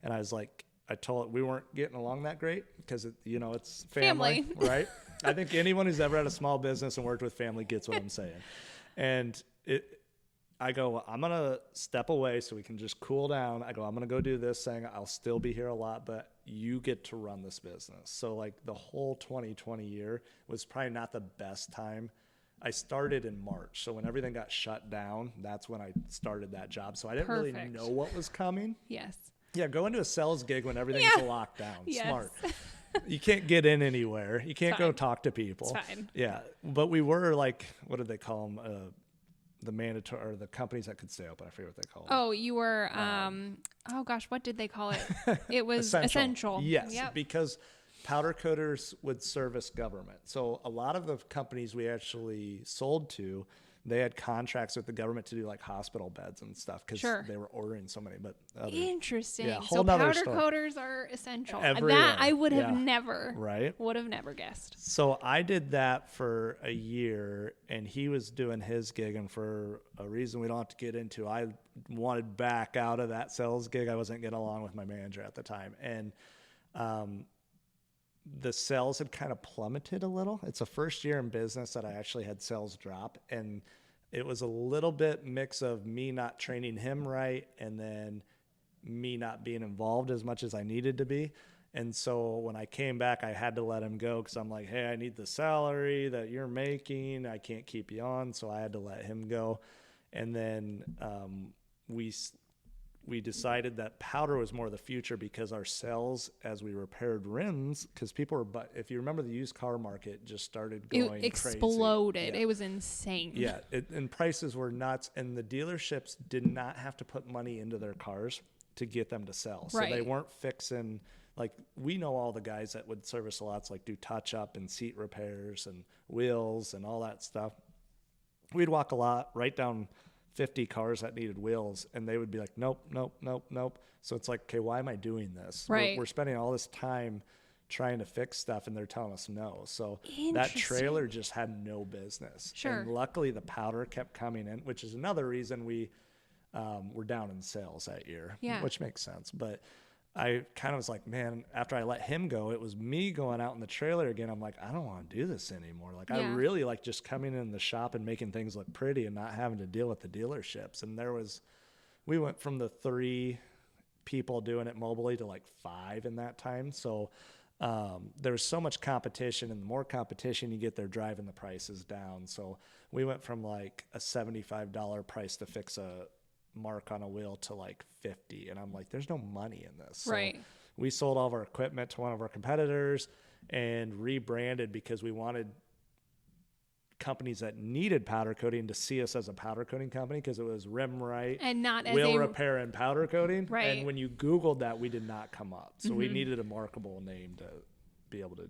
B: And I was like, I told we weren't getting along that great because, it's family. Right? I think anyone who's ever had a small business and worked with family gets what I'm saying. And I go, I'm going to step away so we can just cool down. I go, I'm going to go do this thing. I'll still be here a lot, but you get to run this business. So like the whole 2020 year was probably not the best time. I started in March. So when everything got shut down, that's when I started that job. So I didn't really know what was coming.
A: Yes.
B: Yeah, go into a sales gig when everything's locked down.
A: Yes.
B: Smart. You can't get in anywhere. You can't go talk to people.
A: It's fine.
B: Yeah, but we were like, what did they call them? The mandatory, or the companies that could stay open. I forget what they call them.
A: Oh, you were, oh gosh, what did they call it? It was essential.
B: Yes, because powder coaters would service government. So a lot of the companies we actually sold to, they had contracts with the government to do like hospital beds and stuff because they were ordering so many. But
A: interesting.
B: Yeah,
A: so powder coaters are essential.
B: Everywhere.
A: That I would have never guessed.
B: So I did that for a year, and he was doing his gig, and for a reason we don't have to get into, I wanted back out of that sales gig. I wasn't getting along with my manager at the time, and the sales had kind of plummeted a little. It's the first year in business that I actually had sales drop. And it was a little bit mix of me not training him right and then me not being involved as much as I needed to be. And so when I came back, I had to let him go because I'm like, hey, I need the salary that you're making. I can't keep you on. So I had to let him go. And then we decided that powder was more the future because our sales, as we repaired rims, because people were, but if you remember, the used car market just started going
A: It exploded.
B: Crazy.
A: It was insane.
B: Yeah, and prices were nuts, and the dealerships did not have to put money into their cars to get them to sell. So they weren't fixing, like, we know all the guys that would service lots, like do touch up and seat repairs and wheels and all that stuff. We'd walk a lot right down 50 cars that needed wheels, and they would be like, nope. So it's like, okay, why am I doing this?
A: Right.
B: We're spending all this time trying to fix stuff, and they're telling us no. So that trailer just had no business.
A: Sure.
B: And luckily the powder kept coming in, which is another reason we were down in sales that year, which makes sense. But I kind of was like, man, after I let him go, it was me going out in the trailer again. I'm like, I don't want to do this anymore. Like, I really like just coming in the shop and making things look pretty and not having to deal with the dealerships. And we went from the 3 people doing it mobily to like 5 in that time. So there was so much competition, and the more competition you get, they're driving the prices down. So we went from like a $75 price to fix a mark on a wheel to like 50, and I'm like, there's no money in this. So we sold all of our equipment to one of our competitors and rebranded because we wanted companies that needed powder coating to see us as a powder coating company, because it was rim right
A: and not as
B: wheel repair and powder coating.
A: Right.
B: And when you Googled that, we did not come up. So we needed a markable name to be able to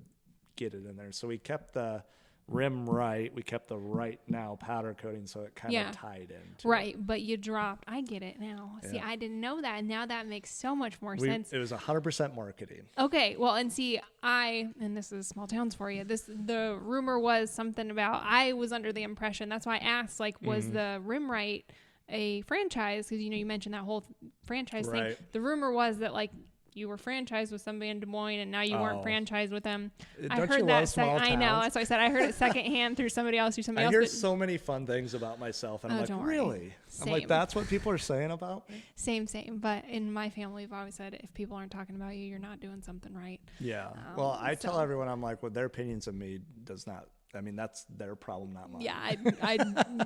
B: get it in there. So we kept the rim right. We kept the right now powder coating, so it kind of tied in.
A: Right, but you dropped. I get it now. See, I didn't know that, and now that makes so much more sense.
B: It was 100% marketing.
A: Okay, well, and see, and this is small towns for you. The rumor was something about, I was under the impression, that's why I asked, like, was the Rim Right a franchise? Because, you mentioned that whole franchise thing. The rumor was that, like, you were franchised with somebody in Des Moines, and now you weren't franchised with them. I heard that. I know. That's why I said I heard it secondhand through somebody else. I hear
B: so many fun things about myself, and I'm like, really? I'm like, that's what people are saying about me?
A: Same. But in my family, we've always said, if people aren't talking about you, you're not doing something right.
B: Yeah. Well, I tell everyone, I'm like, well, their opinions of me does not. I mean, that's their problem, not mine.
A: Yeah. I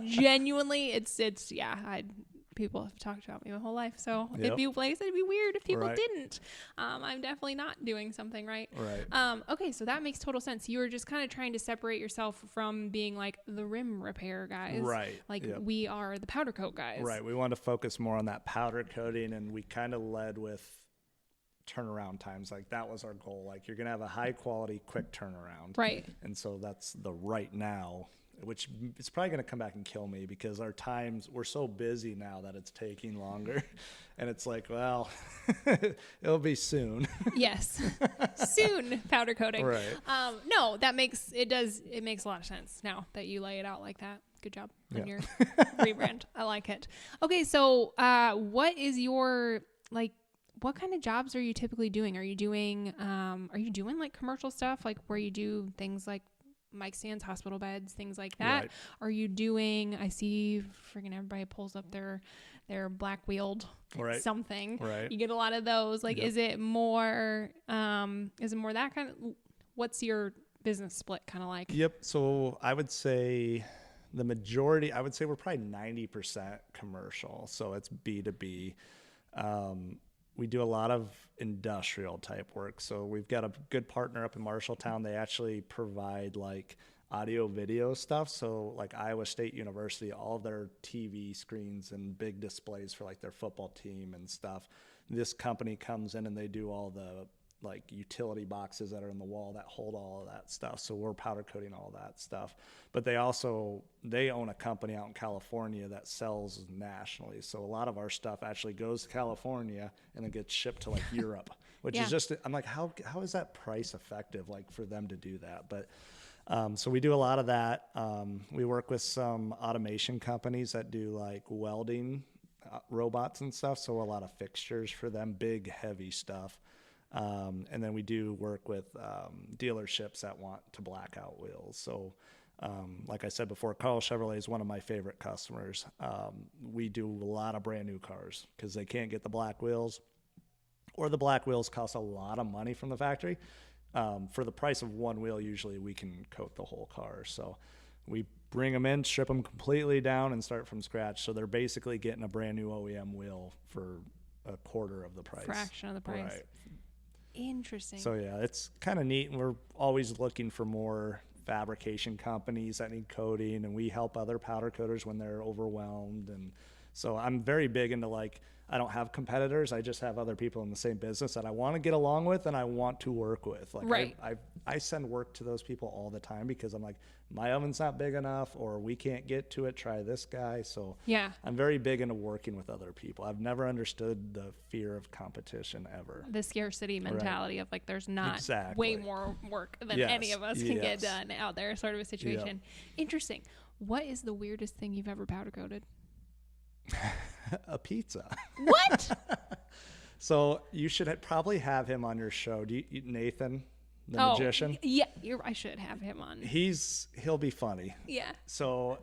A: genuinely, people have talked about me my whole life. So
B: Yep.
A: it'd be weird if people
B: Right.
A: didn't. I'm definitely not doing something right.
B: Right.
A: Okay, so that makes total sense. You were just kind of trying to separate yourself from being like the rim repair guys.
B: Right.
A: Like
B: Yep.
A: we are the powder coat guys.
B: Right. We wanted to focus more on that powder coating, and we kind of led with turnaround times. Like that was our goal. Like you're going to have a high quality, quick turnaround.
A: Right.
B: And so that's the right now, which it's probably going to come back and kill me because our times, we're so busy now that it's taking longer. And it's like, well, it'll be soon.
A: Yes. Soon powder coating.
B: Right.
A: No, it makes a lot of sense now that you lay it out like that. Good job on your rebrand. I like it. Okay. So, what is your, like, what kind of jobs are you typically doing? Are you doing like commercial stuff, like where you do things like mic stands, hospital beds, things like that?
B: Right.
A: Are you doing, I see freaking everybody pulls up their black wheeled
B: Right.
A: something.
B: Right.
A: You get a lot of those. Like,
B: Yep.
A: is it more that kind of, what's your business split kind of like?
B: Yep. So I would say we're probably 90% commercial. So it's B2B. We do a lot of industrial type work. So we've got a good partner up in Marshalltown. They actually provide like audio video stuff. So like Iowa State University, all of their TV screens and big displays for like their football team and stuff. This company comes in and they do all the like utility boxes that are in the wall that hold all of that stuff. So we're powder coating all that stuff. But they own a company out in California that sells nationally. So a lot of our stuff actually goes to California and then gets shipped to like Europe, which is just, I'm like, how is that price effective, like for them to do that? But so we do a lot of that. We work with some automation companies that do like welding robots and stuff. So a lot of fixtures for them, big, heavy stuff. And then we do work with dealerships that want to black out wheels. So like I said before, Carl Chevrolet is one of my favorite customers. We do a lot of brand new cars because they can't get the black wheels, or the black wheels cost a lot of money from the factory. For the price of one wheel, usually we can coat the whole car. So we bring them in, strip them completely down, and start from scratch. So they're basically getting a brand new OEM wheel for a quarter of the price.
A: Fraction of the price.
B: Right.
A: Interesting.
B: So yeah, it's kind of neat, and we're always looking for more fabrication companies that need coating, and we help other powder coaters when they're overwhelmed. And so I'm very big into, like, I don't have competitors. I just have other people in the same business that I want to get along with and I want to work with. Like,
A: right.
B: I send work to those people all the time because I'm like, my oven's not big enough, or we can't get to it. Try this guy. So
A: yeah,
B: I'm very big into working with other people. I've never understood the fear of competition ever.
A: The scarcity mentality of like, there's not
B: Exactly.
A: way more work than any of us can get done out there, sort of a situation.
B: Yep.
A: Interesting. What is the weirdest thing you've ever powder coated?
B: A pizza.
A: What?
B: So you should probably have him on your show. Nathan, the magician?
A: Yeah, I should have him on.
B: He'll be funny.
A: Yeah.
B: So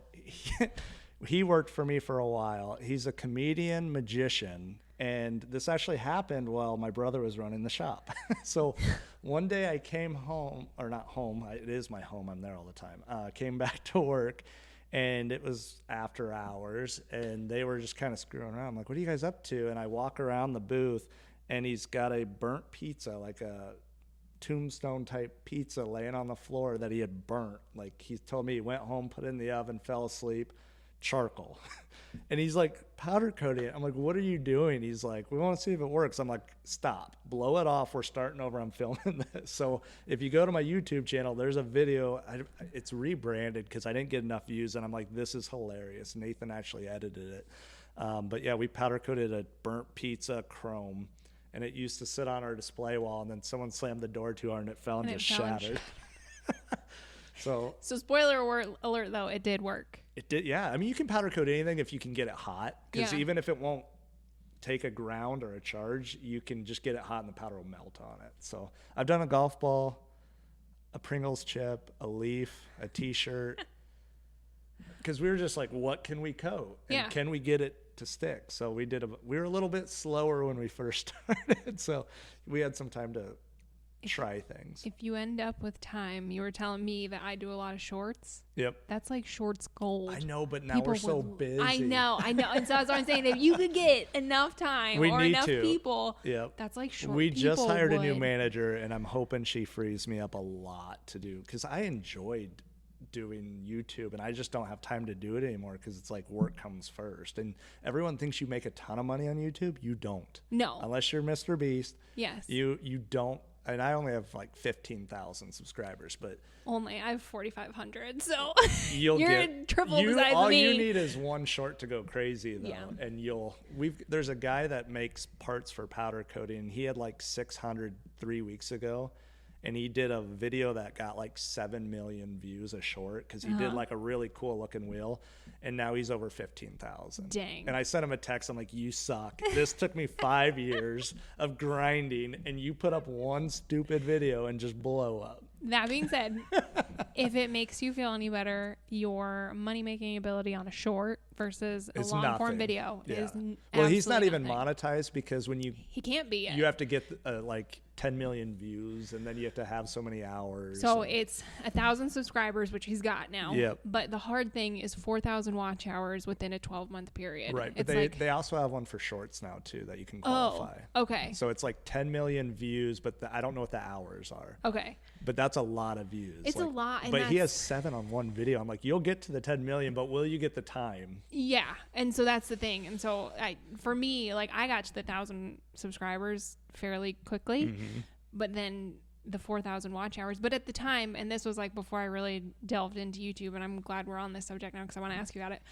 B: he worked for me for a while. He's a comedian, magician, and this actually happened while my brother was running the shop. So one day I came home, or not home, it is my home, I'm there all the time. Came back to work, and it was after hours, and they were just kind of screwing around. I'm like, what are you guys up to? And I walk around the booth, and he's got a burnt pizza, like a tombstone type pizza laying on the floor that he had burnt. Like, he told me he went home, put it in the oven, fell asleep, charcoal. And he's like, powder coating it. I'm like, what are you doing? He's like, we want to see if it works. I'm like, stop, blow it off. We're starting over. I'm filming this. So if you go to my YouTube channel, there's a video. It's rebranded because I didn't get enough views. And I'm like, this is hilarious. Nathan actually edited it. But yeah, we powder coated a burnt pizza chrome, and it used to sit on our display wall. And then someone slammed the door too hard and it fell and just shattered. So
A: spoiler alert, though, it did work.
B: It did, yeah. I mean, you can powder coat anything if you can get it hot, because even if it won't take a ground or a charge, you can just get it hot and the powder will melt on it. So I've done a golf ball, a Pringles chip, a leaf, a T-shirt, because we were just like, what can we coat? And can we get it to stick? So we were a little bit slower when we first started, so we had some time to try things.
A: If you end up with time, you were telling me that I do a lot of shorts.
B: Yep.
A: That's like shorts gold.
B: I know, but now
A: People
B: we're so busy.
A: I know. And so that's what I'm saying. If you could get enough time or enough people, that's like short.
B: We just hired a new manager, and I'm hoping she frees me up a lot to do, because I enjoyed doing YouTube, and I just don't have time to do it anymore because it's like work comes first. And everyone thinks you make a ton of money on YouTube. You don't.
A: No.
B: Unless you're Mr. Beast.
A: Yes.
B: You don't. And I only have like 15,000 subscribers, but
A: only I have 4,500. So
B: you're
A: triple the size of me.
B: All you need is one short to go crazy, though, and there's a guy that makes parts for powder coating. He had like 600 3 weeks ago, and he did a video that got like 7 million views a short, because he did like a really cool looking wheel, and now he's over 15,000.
A: Dang.
B: And I sent him a text. I'm like, you suck. This took me 5 years of grinding, and you put up one stupid video and just blow up.
A: That being said, if it makes you feel any better, your money-making ability on a short versus a long-form video is
B: well, he's not
A: nothing.
B: even monetized, because when
A: he can't be yet.
B: You have to get like 10 million views, and then you have to have so many hours.
A: So it's 1,000 subscribers, which he's got now.
B: Yep.
A: But the hard thing is 4,000 watch hours within a 12-month period.
B: Right. But they also have one for shorts now too that you can qualify.
A: Oh, okay.
B: So it's like 10 million views, but I don't know what the hours are.
A: Okay.
B: But that's a lot of views.
A: It's a lot.
B: But he has 7 on one video. I'm like, you'll get to the 10 million, but will you get the time?
A: Yeah. And so that's the thing. And so for me, like, I got to the 1,000 subscribers fairly quickly, but then the 4,000 watch hours. But at the time, and this was like before I really delved into YouTube, and I'm glad we're on this subject now because I want to ask you about it.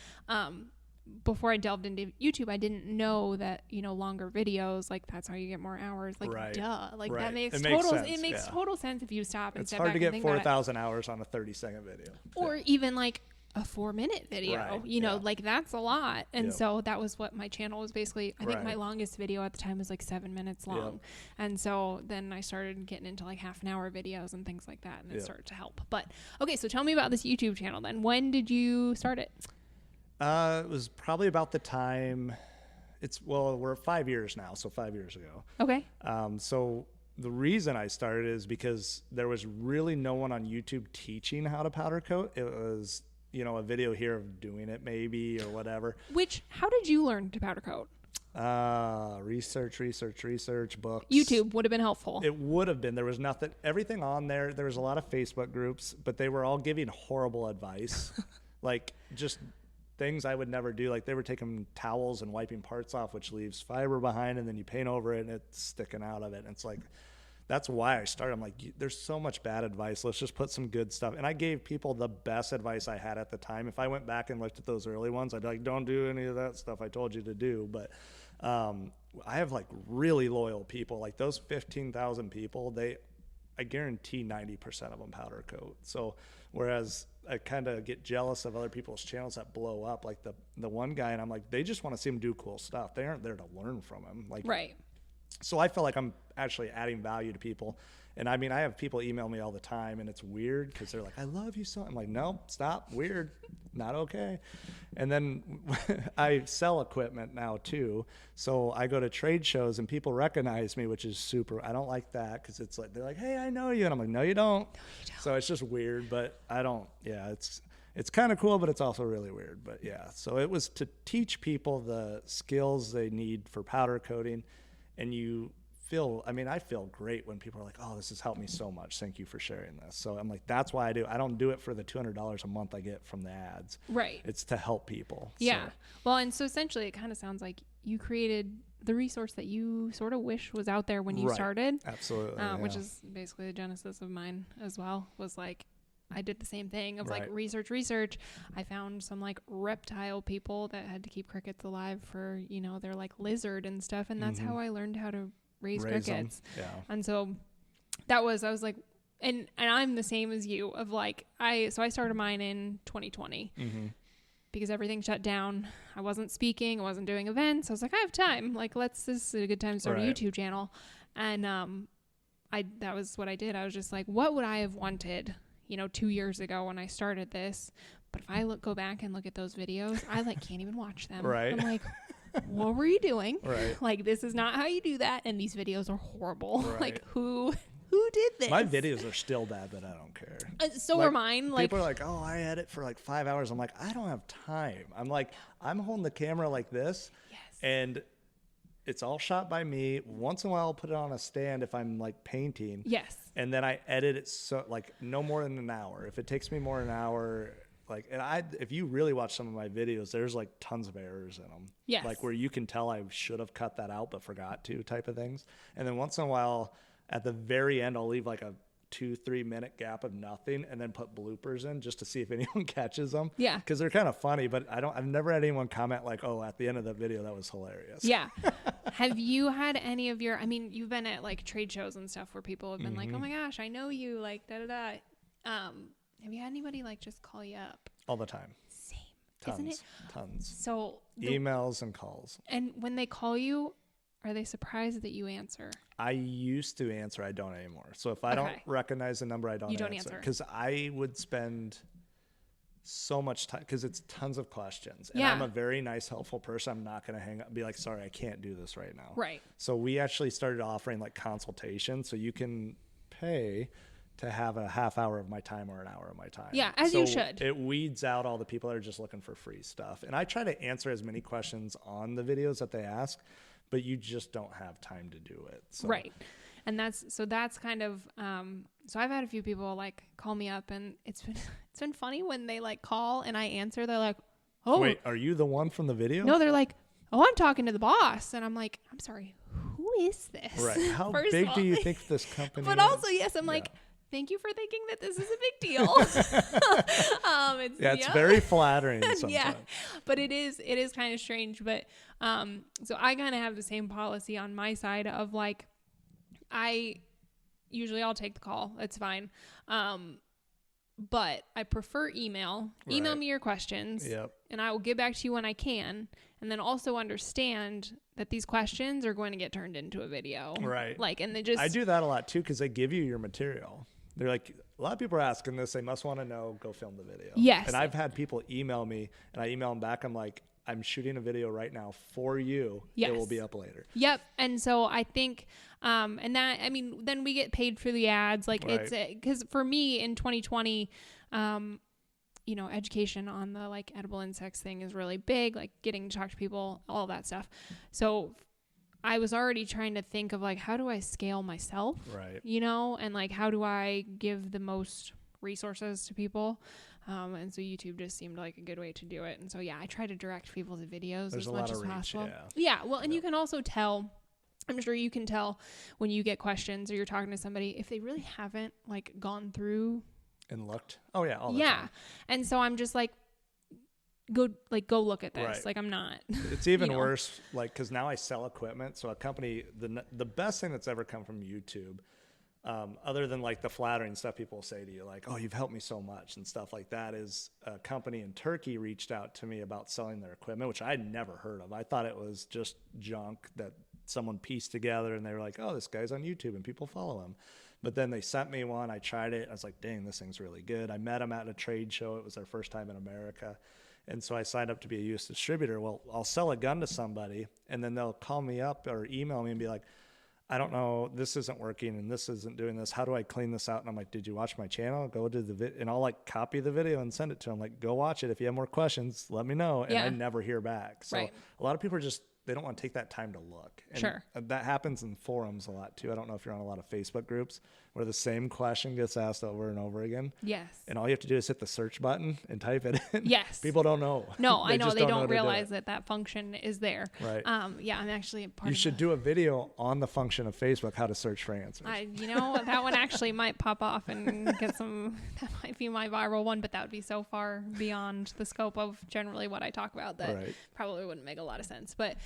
A: Before I delved into YouTube, I didn't know that, longer videos, like, that's how you get more hours. Like, duh. Like, that makes total sense if you stop and step back and think about it.
B: It's hard to get 4,000 hours on a 30-second video.
A: Or even like a 4-minute video, like, that's a lot. And so that was what my channel was basically. I think my longest video at the time was like 7 minutes long. And so then I started getting into like half-an-hour videos and things like that, and it started to help. But okay, so tell me about this YouTube channel then. When did you start it?
B: It was probably about the time we're 5 years now, so 5 years ago.
A: Okay.
B: So the reason I started is because there was really no one on YouTube teaching how to powder coat. It was, a video here of doing it maybe or whatever.
A: How did you learn to powder coat?
B: Research, books.
A: YouTube would have been helpful.
B: It would have been. There was nothing, everything on there. There was a lot of Facebook groups, but they were all giving horrible advice. Like, just things I would never do. Like, they were taking towels and wiping parts off, which leaves fiber behind, and then you paint over it and it's sticking out of it. And it's like, that's why I started. I'm like, there's so much bad advice. Let's just put some good stuff. And I gave people the best advice I had at the time. If I went back and looked at those early ones, I'd be like, don't do any of that stuff I told you to do. But I have like really loyal people. Like, those 15,000 people, I guarantee 90% of them powder coat. So whereas I kind of get jealous of other people's channels that blow up, like the one guy, and I'm like, they just want to see him do cool stuff. They aren't there to learn from him. Like,
A: right.
B: So I feel like I'm actually adding value to people. And I mean, I have people email me all the time, and it's weird because they're like, I love you so. I'm like, no, stop. Weird. Not okay. And then I sell equipment now too. So I go to trade shows and people recognize me, which is super. I don't like that because it's like, they're like, hey, I know you. And I'm like, no, you don't. So it's just weird, but I don't. Yeah, it's kind of cool, but it's also really weird. But yeah, so it was to teach people the skills they need for powder coating. And I feel great when people are like, oh, this has helped me so much. Thank you for sharing this. So I'm like, that's why I do. I don't do it for the $200 a month I get from the ads.
A: Right.
B: It's to help people.
A: Yeah.
B: So.
A: Well, and so essentially it kind of sounds like you created the resource that you sort of wish was out there when you started.
B: Absolutely.
A: Which is basically the genesis of mine as well, was like, I did the same thing of like research. I found some like reptile people that had to keep crickets alive for, their like lizard and stuff. And that's how I learned how to raise crickets.
B: Yeah.
A: And so I was like, and I'm the same as you of like, I started mine in 2020 because everything shut down. I wasn't speaking. I wasn't doing events. I was like, I have time. Like, this is a good time to start a YouTube channel. And, that was what I did. I was just like, what would I have wanted 2 years ago when I started this? But if I go back and look at those videos, I like can't even watch them.
B: Right.
A: I'm like, what were you doing?
B: Right.
A: Like, this is not how you do that. And these videos are horrible.
B: Right.
A: Like, who who did this?
B: My videos are still bad, but I don't care.
A: So are mine. Like,
B: people are like, oh, I edit for like 5 hours. I'm like, I don't have time. I'm like, I'm holding the camera like this.
A: Yes.
B: And it's all shot by me. Once in a while, I'll put it on a stand if I'm like painting.
A: Yes.
B: And then I edit it so like no more than an hour. If it takes me more than an hour, like, and if you really watch some of my videos, there's like tons of errors in them.
A: Yes.
B: Like where you can tell I should have cut that out, but forgot to, type of things. And then once in a while, at the very end, I'll leave like a 2-3 minute gap of nothing and then put bloopers in just to see if anyone catches them.
A: Yeah.
B: Because they're kind of funny, but I've never had anyone comment like, oh, at the end of the video, that was hilarious.
A: Yeah. Have you had any of your, I mean, you've been at like trade shows and stuff where people have been like, oh my gosh, I know you, like, da-da-da. Have you had anybody like just call you up?
B: All the time.
A: Same.
B: Tons.
A: Isn't it?
B: Tons.
A: So.
B: Emails and calls.
A: And when they call you, are they surprised that you answer?
B: I used to answer. I don't anymore. So if I don't recognize the number, I don't answer. Because I would spend so much time, because it's tons of questions. And I'm a very nice, helpful person. I'm not going to hang up and be like, sorry, I can't do this right now.
A: Right.
B: So we actually started offering like consultation. So you can pay to have a half hour of my time or an hour of my time.
A: Yeah, as you should.
B: It weeds out all the people that are just looking for free stuff. And I try to answer as many questions on the videos that they ask, but you just don't have time to do it. So.
A: Right. And that's kind of, so I've had a few people like call me up, and it's been funny when they like call and I answer, they're like, oh,
B: wait, are you the one from the video?
A: No, they're like, oh, I'm talking to the boss. And I'm like, I'm sorry, who is this?
B: Right. How big do you think this company
A: but
B: is?
A: Also, yes, I'm like, thank you for thinking that this is a big deal.
B: It's very flattering sometimes.
A: Yeah, but it is kind of strange. But so I kind of have the same policy on my side of like, I'll take the call. It's fine. But I prefer email. Email me your questions.
B: Yep.
A: And I will get back to you when I can. And then also understand that these questions are going to get turned into a video.
B: Right.
A: Like, and they just...
B: I do that a lot too, because they give you your material. They're like, a lot of people are asking this. They must want to know, go film the video.
A: Yes.
B: And I've had people email me, and I email them back. I'm like, I'm shooting a video right now for you.
A: Yes.
B: It will be up later.
A: Yep. And so I think, and that, I mean, then we get paid for the ads. Like it's, because for me in 2020, education on the like edible insects thing is really big, like getting to talk to people, all that stuff. So I was already trying to think of like, how do I scale myself?
B: Right.
A: And like, how do I give the most resources to people? And so YouTube just seemed like a good way to do it. And so, I try to direct people to videos as much as possible. Yeah. Well, and you can also tell, I'm sure you can tell when you get questions or you're talking to somebody, if they really haven't like gone through
B: and looked. Oh yeah. All the time.
A: And so I'm just like, go look at this.
B: Right.
A: Like I'm not.
B: It's even worse. Like, cause now I sell equipment. So a company, the best thing that's ever come from YouTube, other than like the flattering stuff people say to you, like, oh, you've helped me so much and stuff like that, is a company in Turkey reached out to me about selling their equipment, which I'd never heard of. I thought it was just junk that someone pieced together, and they were like, oh, this guy's on YouTube and people follow him. But then they sent me one. I tried it. I was like, dang, this thing's really good. I met them at a trade show. It was their first time in America. And so I signed up to be a U.S. distributor. Well, I'll sell a gun to somebody, and then they'll call me up or email me and be like, I don't know, this isn't working and this isn't doing this. How do I clean this out? And I'm like, did you watch my channel? Go to the video, and I'll like copy the video and send it to them. Like, go watch it. If you have more questions, let me know. And I never hear back. So a lot of people are just, they don't want to take that time to look. And that happens in forums a lot too. I don't know if you're on a lot of Facebook groups where the same question gets asked over and over again.
A: Yes.
B: And all you have to do is hit the search button and type it in.
A: Yes.
B: People don't know.
A: No, I know. They don't realize that function is there.
B: Right.
A: I'm actually part of
B: You should do a video on the function of Facebook, how to search for answers.
A: That one actually might pop off and get some, that might be my viral one, but that would be so far beyond the scope of generally what I talk about that probably wouldn't make a lot of sense. But,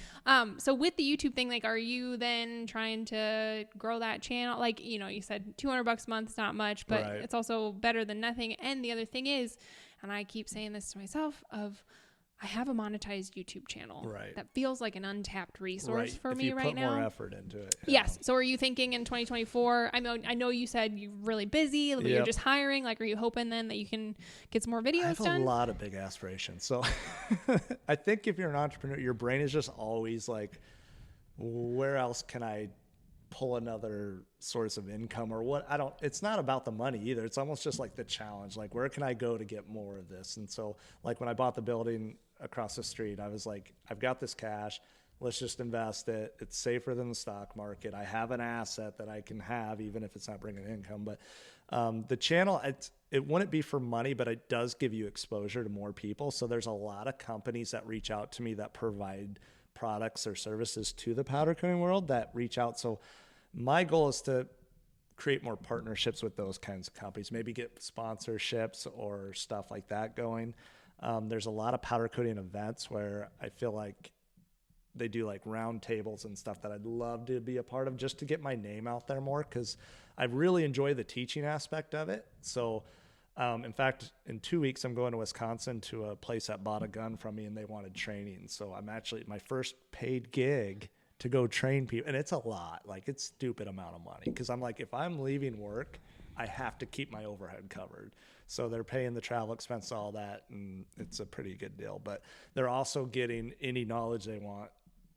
A: so with the YouTube thing, like, are you then trying to grow that channel? Like, you said $200 a month is not much, but it's also better than nothing. And the other thing is, and I keep saying this to myself, I have a monetized YouTube channel that feels like an untapped resource for me right now.
B: Put more effort into it.
A: Yes. So are you thinking in 2024? I know you said you're really busy, but you're just hiring. Like, are you hoping then that you can get some more videos done?
B: I have a lot of big aspirations. So I think if you're an entrepreneur, your brain is just always like, where else can I pull another source of income or what. It's not about the money either. It's almost just like the challenge. Like, where can I go to get more of this? And so like when I bought the building across the street, I was like, I've got this cash. Let's just invest it. It's safer than the stock market. I have an asset that I can have, even if it's not bringing income. But the channel, it wouldn't be for money, but it does give you exposure to more people. So there's a lot of companies that reach out to me that provide products or services to the powder coating world that reach out. So my goal is to create more partnerships with those kinds of companies, maybe get sponsorships or stuff like that going. There's a lot of powder coating events where I feel like they do like round tables and stuff that I'd love to be a part of just to get my name out there more, because I really enjoy the teaching aspect of it. So in fact, in 2 weeks, I'm going to Wisconsin to a place that bought a gun from me and they wanted training. So I'm actually my first paid gig to go train people. And it's a lot, like it's stupid amount of money. Cause I'm like, if I'm leaving work, I have to keep my overhead covered. So they're paying the travel expense, all that. And it's a pretty good deal, but they're also getting any knowledge they want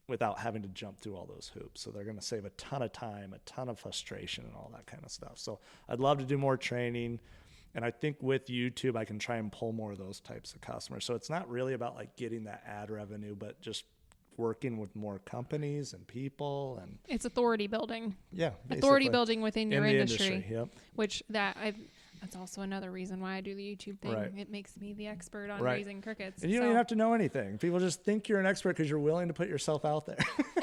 B: without having to jump through all those hoops. So they're going to save a ton of time, a ton of frustration and all that kind of stuff. So I'd love to do more training. And I think with YouTube, I can try and pull more of those types of customers. So it's not really about like getting that ad revenue, but just working with more companies and people. And
A: it's authority building.
B: Yeah.
A: Authority building within your industry.
B: Yep.
A: Which that's also another reason why I do the YouTube thing. Right. It makes me the expert on raising crickets.
B: And you don't even have to know anything. People just think you're an expert because you're willing to put yourself out there.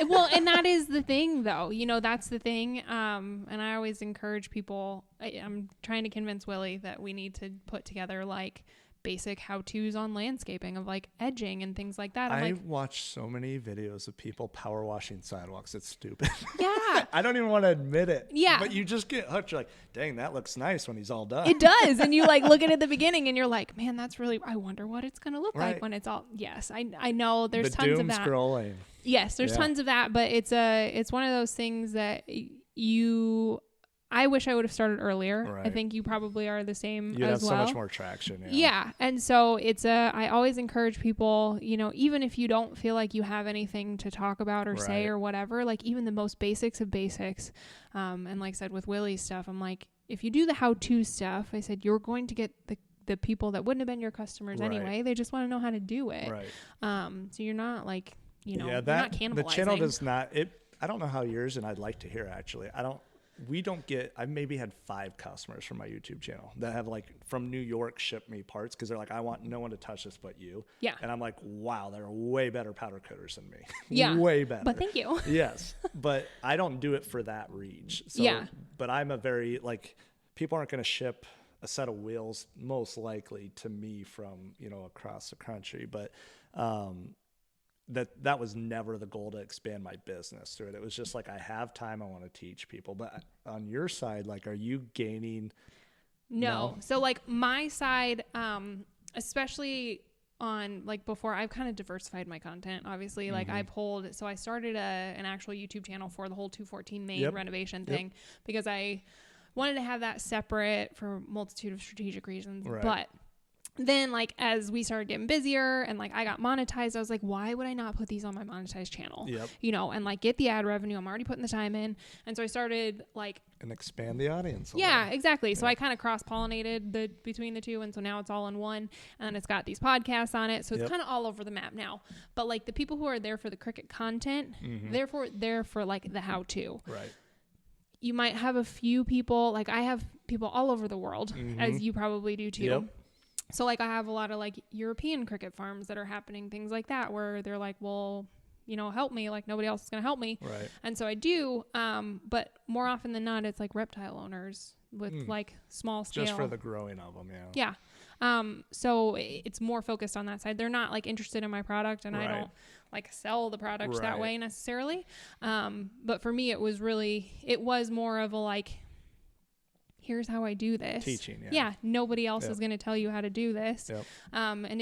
A: Well, and that is the thing, though. You know, that's the thing. And I always encourage people. I'm trying to convince Willie that we need to put together like basic how-tos on landscaping of like edging and things like that.
B: I watch so many videos of people power washing sidewalks. It's stupid.
A: Yeah.
B: I don't even want to admit it.
A: Yeah.
B: But you just get hooked. You're like, dang, that looks nice when he's all done.
A: It does. And you like look at it at the beginning and you're like, man, that's really, I wonder what it's going to look like when it's all, yes, I know there's tons of that.
B: Scrolling.
A: Yes, there's tons of that, but it's one of those things that I wish I would have started earlier. Right. I think you probably are the same as well.
B: You have so much more traction.
A: Yeah. And so I always encourage people, you know, even if you don't feel like you have anything to talk about or say or whatever, like even the most basics of basics. And like I said, with Willie's stuff, I'm like, if you do the how-to stuff, I said, you're going to get the people that wouldn't have been your customers anyway. They just want to know how to do it. Right. So you're not like, you know, you're not cannibalizing.
B: The channel does not, I don't know how yours, and I'd like to hear actually. I've maybe had 5 customers from my YouTube channel that have like from New York shipped me parts because they're like, I want no one to touch this but you. Yeah. And I'm like, wow, they're way better powder coaters than me. Yeah. Way better.
A: But thank you.
B: Yes. But I don't do it for that reach. So, yeah. But I'm a very, like, people aren't going to ship a set of wheels most likely to me from, you know, across the country. But, that was never the goal to expand my business through it. It was just like, I have time, I want to teach people. But on your side, like, are you gaining?
A: No. So like my side, especially on like before, I've kind of diversified my content, obviously. Like I started an actual YouTube channel for the whole 214 main renovation thing because I wanted to have that separate for a multitude of strategic reasons. Right. But then like as we started getting busier and like I got monetized, I was like, why would I not put these on my monetized channel? Yep. You know, and like get the ad revenue. I'm already putting the time in. And so I started like
B: and expand the audience.
A: Yeah, exactly. So I kind of cross-pollinated between the two. And so now it's all in one and it's got these podcasts on it. So it's kind of all over the map now. But like the people who are there for the cricket content, therefore they're for like the how-to. Right. You might have a few people, like I have people all over the world, as you probably do too. Yep. So like I have a lot of like European cricket farms that are happening, things like that, where they're like, well, you know, help me, like nobody else is going to help me. Right. And so I do. But more often than not, it's like reptile owners with like small scale.
B: Just for the growing of them. Yeah.
A: Yeah. So it's more focused on that side. They're not like interested in my product and I don't like sell the products that way necessarily. But for me, it was more of a like, here's how I do this.
B: Teaching,
A: yeah. Nobody else is going to tell you how to do this. Yep. And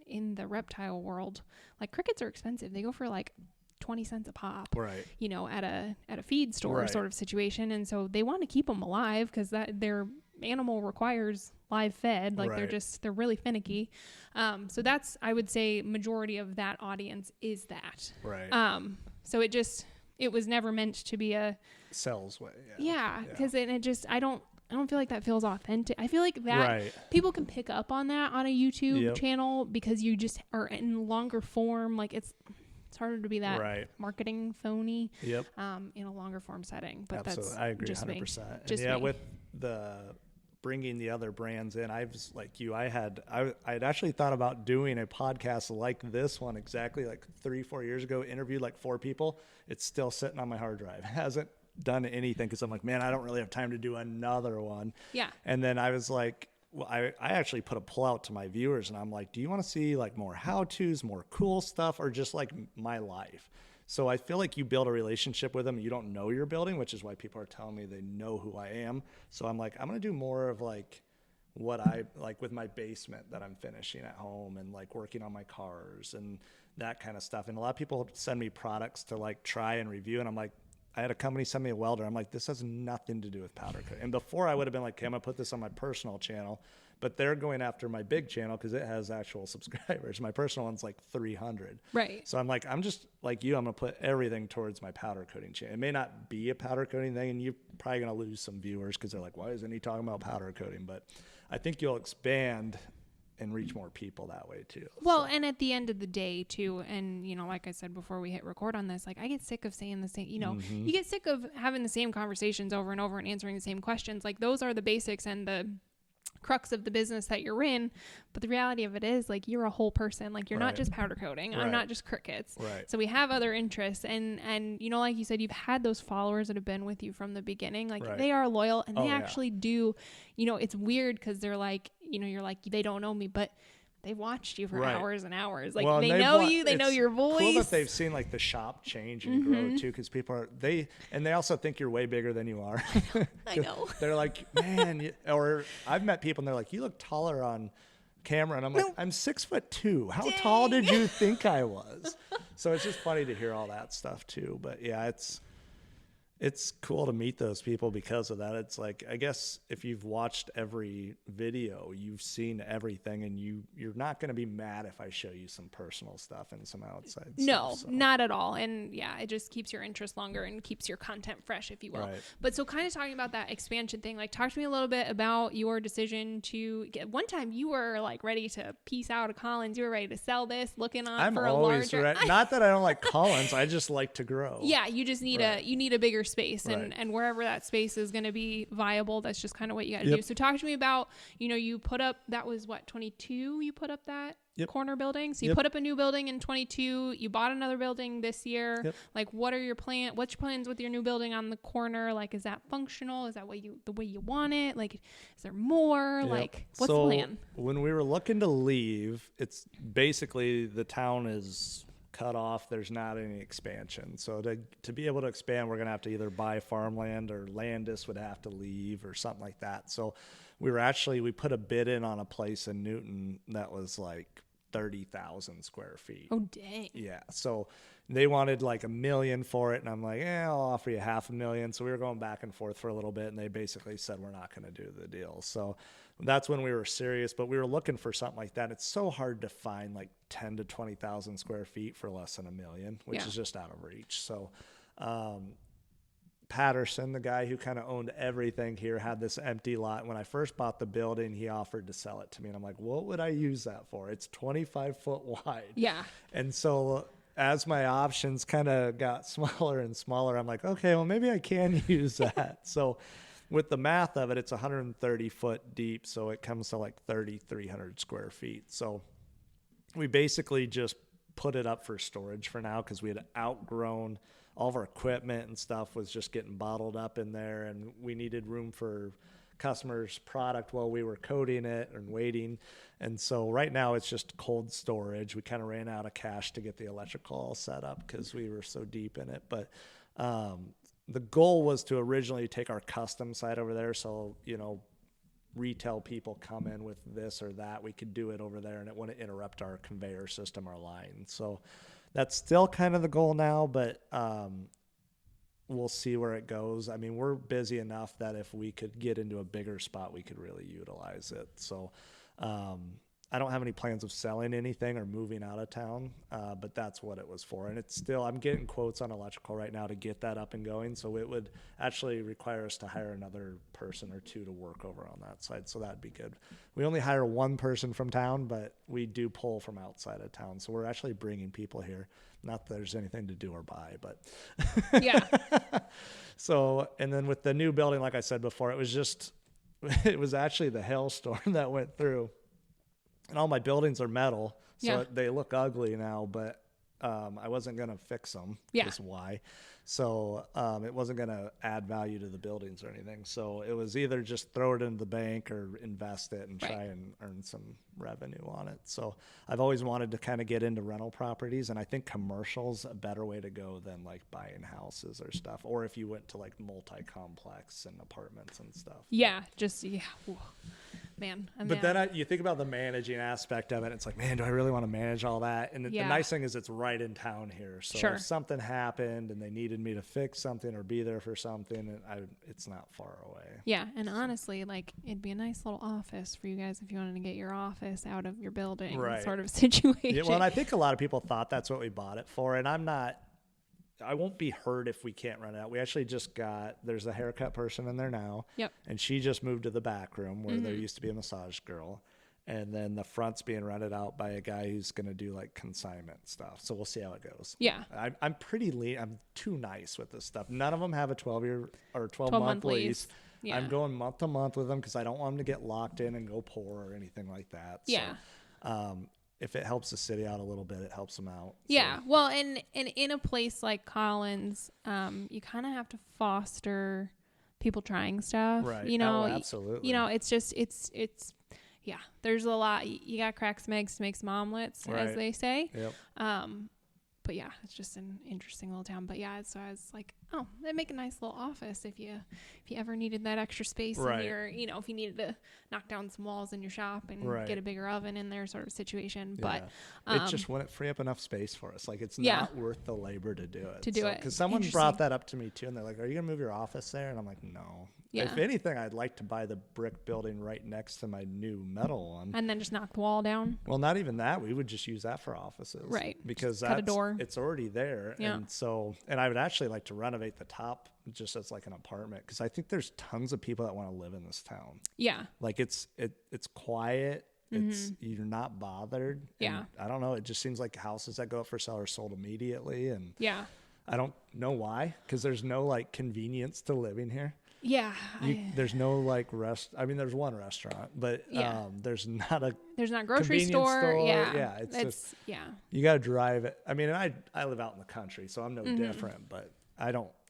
A: in the reptile world, like crickets are expensive. They go for like 20 cents a pop. Right. You know, at a feed store sort of situation, and so they want to keep them alive because their animal requires live fed. Like they're really finicky. So that's, I would say, majority of that audience is that. Right. So it just it was never meant to be a
B: sales way.
A: Yeah. Cause it just, I don't feel like that feels authentic. I feel like that people can pick up on that on a YouTube channel because you just are in longer form. Like it's harder to be that marketing phony in a longer form setting. But
B: absolutely. I agree 100%.
A: Just
B: me. With the bringing the other brands in, I'd actually thought about doing a podcast like this one exactly like 3-4 years ago, interviewed like 4 people. It's still sitting on my hard drive. It hasn't done anything because I'm like, man, I don't really have time to do another one.
A: Yeah.
B: And then I was like, well, I actually put a pull out to my viewers and I'm like, do you want to see like more how-tos, more cool stuff, or just like my life? So I feel like you build a relationship with them you don't know you're building, which is why people are telling me they know who I am. So I'm like, I'm going to do more of like what I like with my basement that I'm finishing at home and like working on my cars and that kind of stuff. And a lot of people send me products to like try and review. And I'm like, I had a company send me a welder. I'm like, this has nothing to do with powder coating. And before I would have been like, okay, I'm going to put this on my personal channel. But they're going after my big channel because it has actual subscribers. My personal one's like 300.
A: Right.
B: So I'm like, I'm just like you. I'm going to put everything towards my powder coating channel. It may not be a powder coating thing, and you're probably going to lose some viewers because they're like, why isn't he talking about powder coating? But I think you'll expand and reach more people that way too.
A: Well, and at the end of the day too, and you know, like I said before we hit record on this, like I get sick of saying the same, you know, you get sick of having the same conversations over and over and answering the same questions. Like those are the basics and the crux of the business that you're in. But the reality of it is like you're a whole person. Like you're not just powder coating. I'm not just crickets.
B: Right.
A: So we have other interests, and you know, like you said, you've had those followers that have been with you from the beginning. Like they are loyal, and they actually do, you know, it's weird because they're like, you know, you're like, they don't know me, but they've watched you for hours and hours. Like they know you, they know your voice.
B: Cool that they've seen like the shop change and grow too, because people are they also think you're way bigger than you are.
A: I know.
B: They're like, man, or I've met people and they're like, you look taller on camera, and I'm like, I'm 6'2". How tall did you think I was? So it's just funny to hear all that stuff too. But yeah, it's cool to meet those people because of that. It's like, I guess if you've watched every video, you've seen everything, and you're not going to be mad if I show you some personal stuff and some outside stuff.
A: No, not at all. And yeah, it just keeps your interest longer and keeps your content fresh, if you will. Right. But so kind of talking about that expansion thing, like talk to me a little bit about your decision to get, one time you were like ready to piece out of Collins. You were ready to sell this, looking on for a larger.
B: Not that I don't like Collins. I just like to grow.
A: Yeah. You just need you need a bigger space, and wherever that space is going to be viable, that's just kind of what you got to do. So talk to me about, you know, you put up, that was what, 22 you put up that corner building. So you put up a new building in 22, you bought another building this year. Like what are your what's your plans with your new building on the corner? Like, is that functional? Is that the way you want it? Like, is there more? Like, what's the plan?
B: When we were looking to leave, it's basically the town is cut off. There's not any expansion. So to be able to expand, we're going to have to either buy farmland, or Landis would have to leave or something like that. So we put a bid in on a place in Newton that was like 30,000 square feet.
A: Oh, dang.
B: Yeah. So they wanted like $1 million for it. And I'm like, I'll offer you $500,000. So we were going back and forth for a little bit, and they basically said, we're not going to do the deal. So that's when we were serious, but we were looking for something like that. It's so hard to find like 10 to 20,000 square feet for less than $1 million, which is just out of reach. So, Patterson, the guy who kind of owned everything here, had this empty lot. When I first bought the building, he offered to sell it to me. And I'm like, what would I use that for? It's 25 foot wide.
A: Yeah.
B: And so as my options kind of got smaller and smaller, I'm like, okay, well, maybe I can use that. So with the math of it, it's 130 foot deep. So it comes to like 3,300 square feet. So we basically just put it up for storage for now, because we had outgrown all of our equipment and stuff was just getting bottled up in there, and we needed room for customers' product while we were coating it and waiting. And so right now it's just cold storage. We kind of ran out of cash to get the electrical all set up because we were so deep in it. But the goal was to originally take our custom side over there. So, you know, retail people come in with this or that, we could do it over there, and it wouldn't interrupt our conveyor system, our line. So that's still kind of the goal now, but we'll see where it goes. I mean, we're busy enough that if we could get into a bigger spot, we could really utilize it. So I I don't have any plans of selling anything or moving out of town, but that's what it was for. And it's still, I'm getting quotes on electrical right now to get that up and going. So it would actually require us to hire another person or two to work over on that side. So that'd be good. We only hire one person from town, but we do pull from outside of town. So we're actually bringing people here. Not that there's anything to do or buy, but
A: yeah.
B: So, and then with the new building, like I said before, it was actually the hailstorm that went through. And all my buildings are metal, so they look ugly now, but I wasn't going to fix them.
A: Yeah.
B: That's why. So it wasn't going to add value to the buildings or anything. So it was either just throw it into the bank or invest it and try and earn some revenue on it. So I've always wanted to kind of get into rental properties, and I think commercial's a better way to go than like buying houses or stuff, or if you went to like multi-complex and apartments and stuff.
A: Yeah, Whoa. Man.
B: But then you think about the managing aspect of it. It's like, man, do I really want to manage all that? And the nice thing is it's right in town here. So if something happened and they needed me to fix something or be there for something, it's not far away.
A: Yeah. And honestly, like, it'd be a nice little office for you guys if you wanted to get your office out of your building sort of situation.
B: Yeah, well, and I think a lot of people thought that's what we bought it for. And I won't be hurt if we can't rent it out. We actually there's a haircut person in there now.
A: Yep.
B: And she just moved to the back room where there used to be a massage girl. And then the front's being rented out by a guy who's going to do like consignment stuff. So we'll see how it goes.
A: Yeah.
B: I'm pretty lean. I'm too nice with this stuff. None of them have a 12-year or 12-month lease. Yeah. I'm going month to month with them because I don't want them to get locked in and go poor or anything like that.
A: Yeah.
B: So, if it helps the city out a little bit, it helps them out.
A: Yeah. So. Well, and in a place like Collins, you kind of have to foster people trying stuff.
B: Right.
A: You know,
B: absolutely.
A: You know, it's just, it's, there's a lot. You got crack some eggs to make some omelets, as they say.
B: Yep.
A: But yeah, it's just an interesting little town. But yeah, so I was like, oh, that'd make a nice little office if you ever needed that extra space in your, if you needed to knock down some walls in your shop and get a bigger oven in there sort of situation.
B: Yeah.
A: But
B: it just wouldn't free up enough space for us. Like it's not worth the labor to do it. Because someone brought that up to me too, and they're like, "Are you gonna move your office there?" And I'm like, "No." Yeah. If anything, I'd like to buy the brick building right next to my new metal one.
A: And then just knock the wall down?
B: Well, not even that. We would just use that for offices.
A: Right.
B: Because
A: cut a door.
B: It's already there. Yeah. And I would actually like to renovate the top just as like an apartment because I think there's tons of people that want to live in this town.
A: Yeah.
B: Like it's quiet. You're not bothered.
A: Yeah.
B: And I don't know. It just seems like houses that go up for sale are sold immediately. And
A: yeah.
B: I don't know why because there's no like convenience to living here.
A: Yeah.
B: There's no like there's one restaurant, but there's not
A: grocery store. Yeah.
B: Yeah. It's you got to drive it. I mean, I live out in the country, so I'm no different, but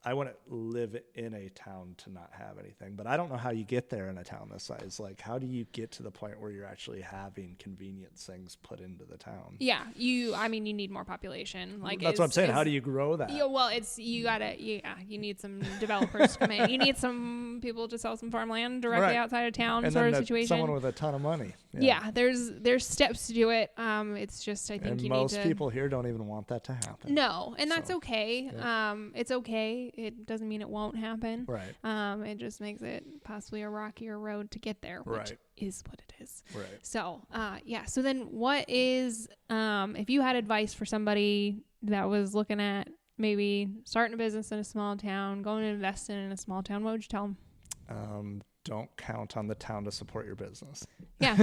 B: I wouldn't live in a town to not have anything, but I don't know how you get there in a town this size. Like, how do you get to the point where you're actually having convenience things put into the town?
A: Yeah, you need more population. Like
B: that's what I'm saying. How do you grow that?
A: Yeah, well, you need some developers to come in. You need some people to sell some farmland directly outside of town,
B: and
A: sort of
B: then
A: situation.
B: Someone with a ton of money.
A: Yeah, there's steps to do it. It's just I think
B: most people here don't even want that to happen.
A: No, and that's okay. Yeah. It's okay. It doesn't mean it won't happen.
B: Right.
A: It just makes it possibly a rockier road to get there, which is what it is.
B: Right.
A: So, So then what is, if you had advice for somebody that was looking at maybe starting a business in a small town, going to invest in a small town, what would you tell them?
B: Don't count on the town to support your business.
A: Yeah.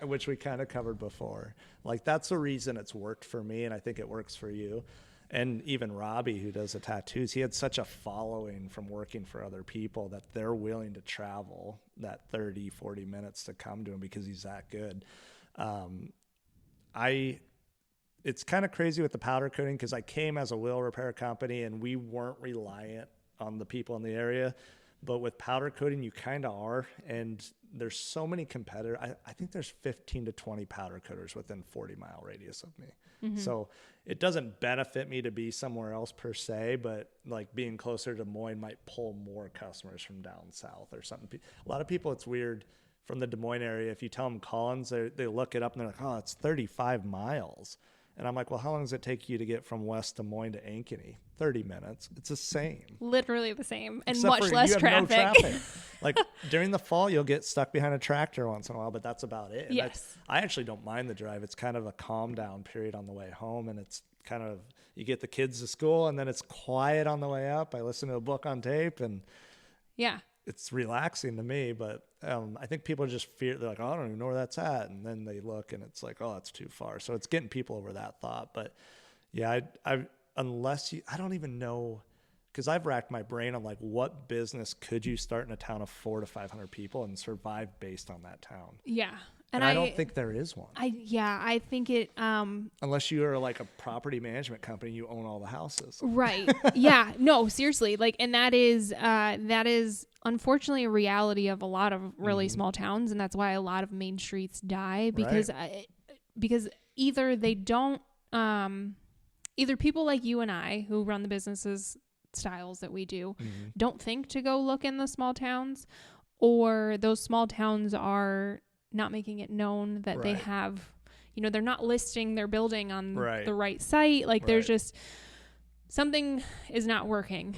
B: Which we kind of covered before. Like that's the reason it's worked for me. And I think it works for you. And even Robbie, who does the tattoos, he had such a following from working for other people that they're willing to travel that 30, 40 minutes to come to him because he's that good. It's kind of crazy with the powder coating because I came as a wheel repair company and we weren't reliant on the people in the area. But with powder coating, you kind of are. And there's so many competitors. I think there's 15 to 20 powder coaters within 40-mile radius of me. Mm-hmm. So it doesn't benefit me to be somewhere else per se, but like being closer to Des Moines might pull more customers from down south or something. A lot of people, it's weird from the Des Moines area. If you tell them Collins, they look it up and they're like, oh, it's 35 miles. And I'm like, well, how long does it take you to get from West Des Moines to Ankeny? 30 minutes. It's the same.
A: Literally the same. And
B: Except
A: much
B: for
A: less
B: you have
A: traffic.
B: no traffic. Like during the fall, you'll get stuck behind a tractor once in a while, but that's about it. And
A: Yes.
B: I actually don't mind the drive. It's kind of a calm down period on the way home. And it's kind of, you get the kids to school and then it's quiet on the way up. I listen to a book on tape and
A: Yeah.
B: it's relaxing to me, but I think people just fear, they're like, oh, I don't even know where that's at. And then they look and it's like, oh, that's too far. So it's getting people over that thought. But yeah, I don't even know, because I've racked my brain on like, what business could you start in a town of 400 to 500 people and survive based on that town?
A: Yeah.
B: And I don't think there is one.
A: I think it,
B: unless you are like a property management company, you own all the houses.
A: right. Yeah, no, seriously. Like, and that is unfortunately a reality of a lot of really small towns. And that's why a lot of main streets die because, because either they don't, either people like you and I who run the businesses styles that we do don't think to go look in the small towns, or those small towns are not making it known that they have, they're not listing their building on the right site. Like there's just something is not working.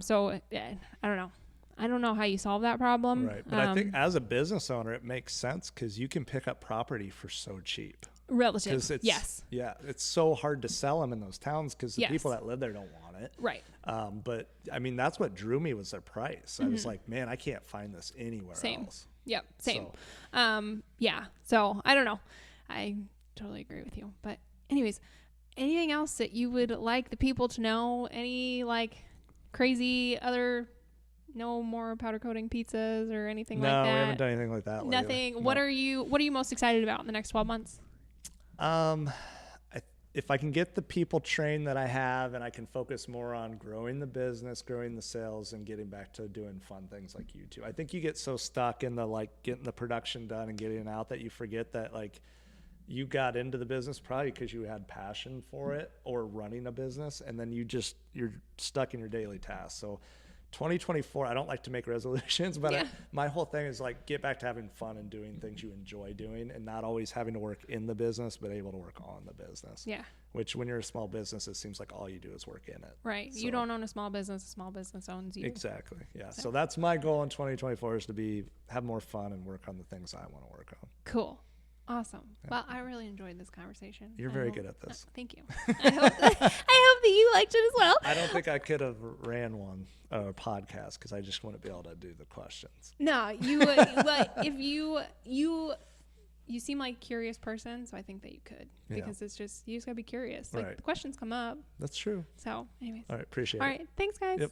A: So I don't know. I don't know how you solve that problem.
B: Right. But I think as a business owner, it makes sense because you can pick up property for so cheap.
A: Relative. Yes.
B: Yeah. It's so hard to sell them in those towns because the people that live there don't want it.
A: Right.
B: But I mean, that's what drew me was their price. I was like, man, I can't find this anywhere else.
A: Yep. Same. Yeah. So I don't know. I totally agree with you. But anyways, anything else that you would like the people to know? Any like crazy other, no more powder coating pizzas or anything like that?
B: No, we haven't done anything like that lately.
A: Nothing.
B: No.
A: What are you most excited about in the next 12 months?
B: If I can get the people trained that I have and I can focus more on growing the business, growing the sales, and getting back to doing fun things like YouTube. I think you get so stuck in the like getting the production done and getting it out that you forget that like you got into the business probably because you had passion for it or running a business, and then you're stuck in your daily tasks. So 2024, I don't like to make resolutions, but my whole thing is like get back to having fun and doing things you enjoy doing and not always having to work in the business, but able to work on the business. Yeah. Which when you're a small business, it seems like all you do is work in it.
A: Right. So, you don't own a small business owns you.
B: Exactly. Yeah. So that's my goal in 2024 is to have more fun and work on the things I want to work on.
A: Cool. Awesome. Yeah. Well, I really enjoyed this conversation.
B: You're very good at this.
A: Thank you. I hope that you liked it as well.
B: I don't think I could have ran a podcast because I just wouldn't be able to do the questions.
A: No, you would. But if you seem like a curious person, so I think that you could because it's just you just gotta be curious. Like the questions come up.
B: That's true.
A: So, anyways.
B: All right. Appreciate it.
A: All right. Thanks, guys.
B: Yep.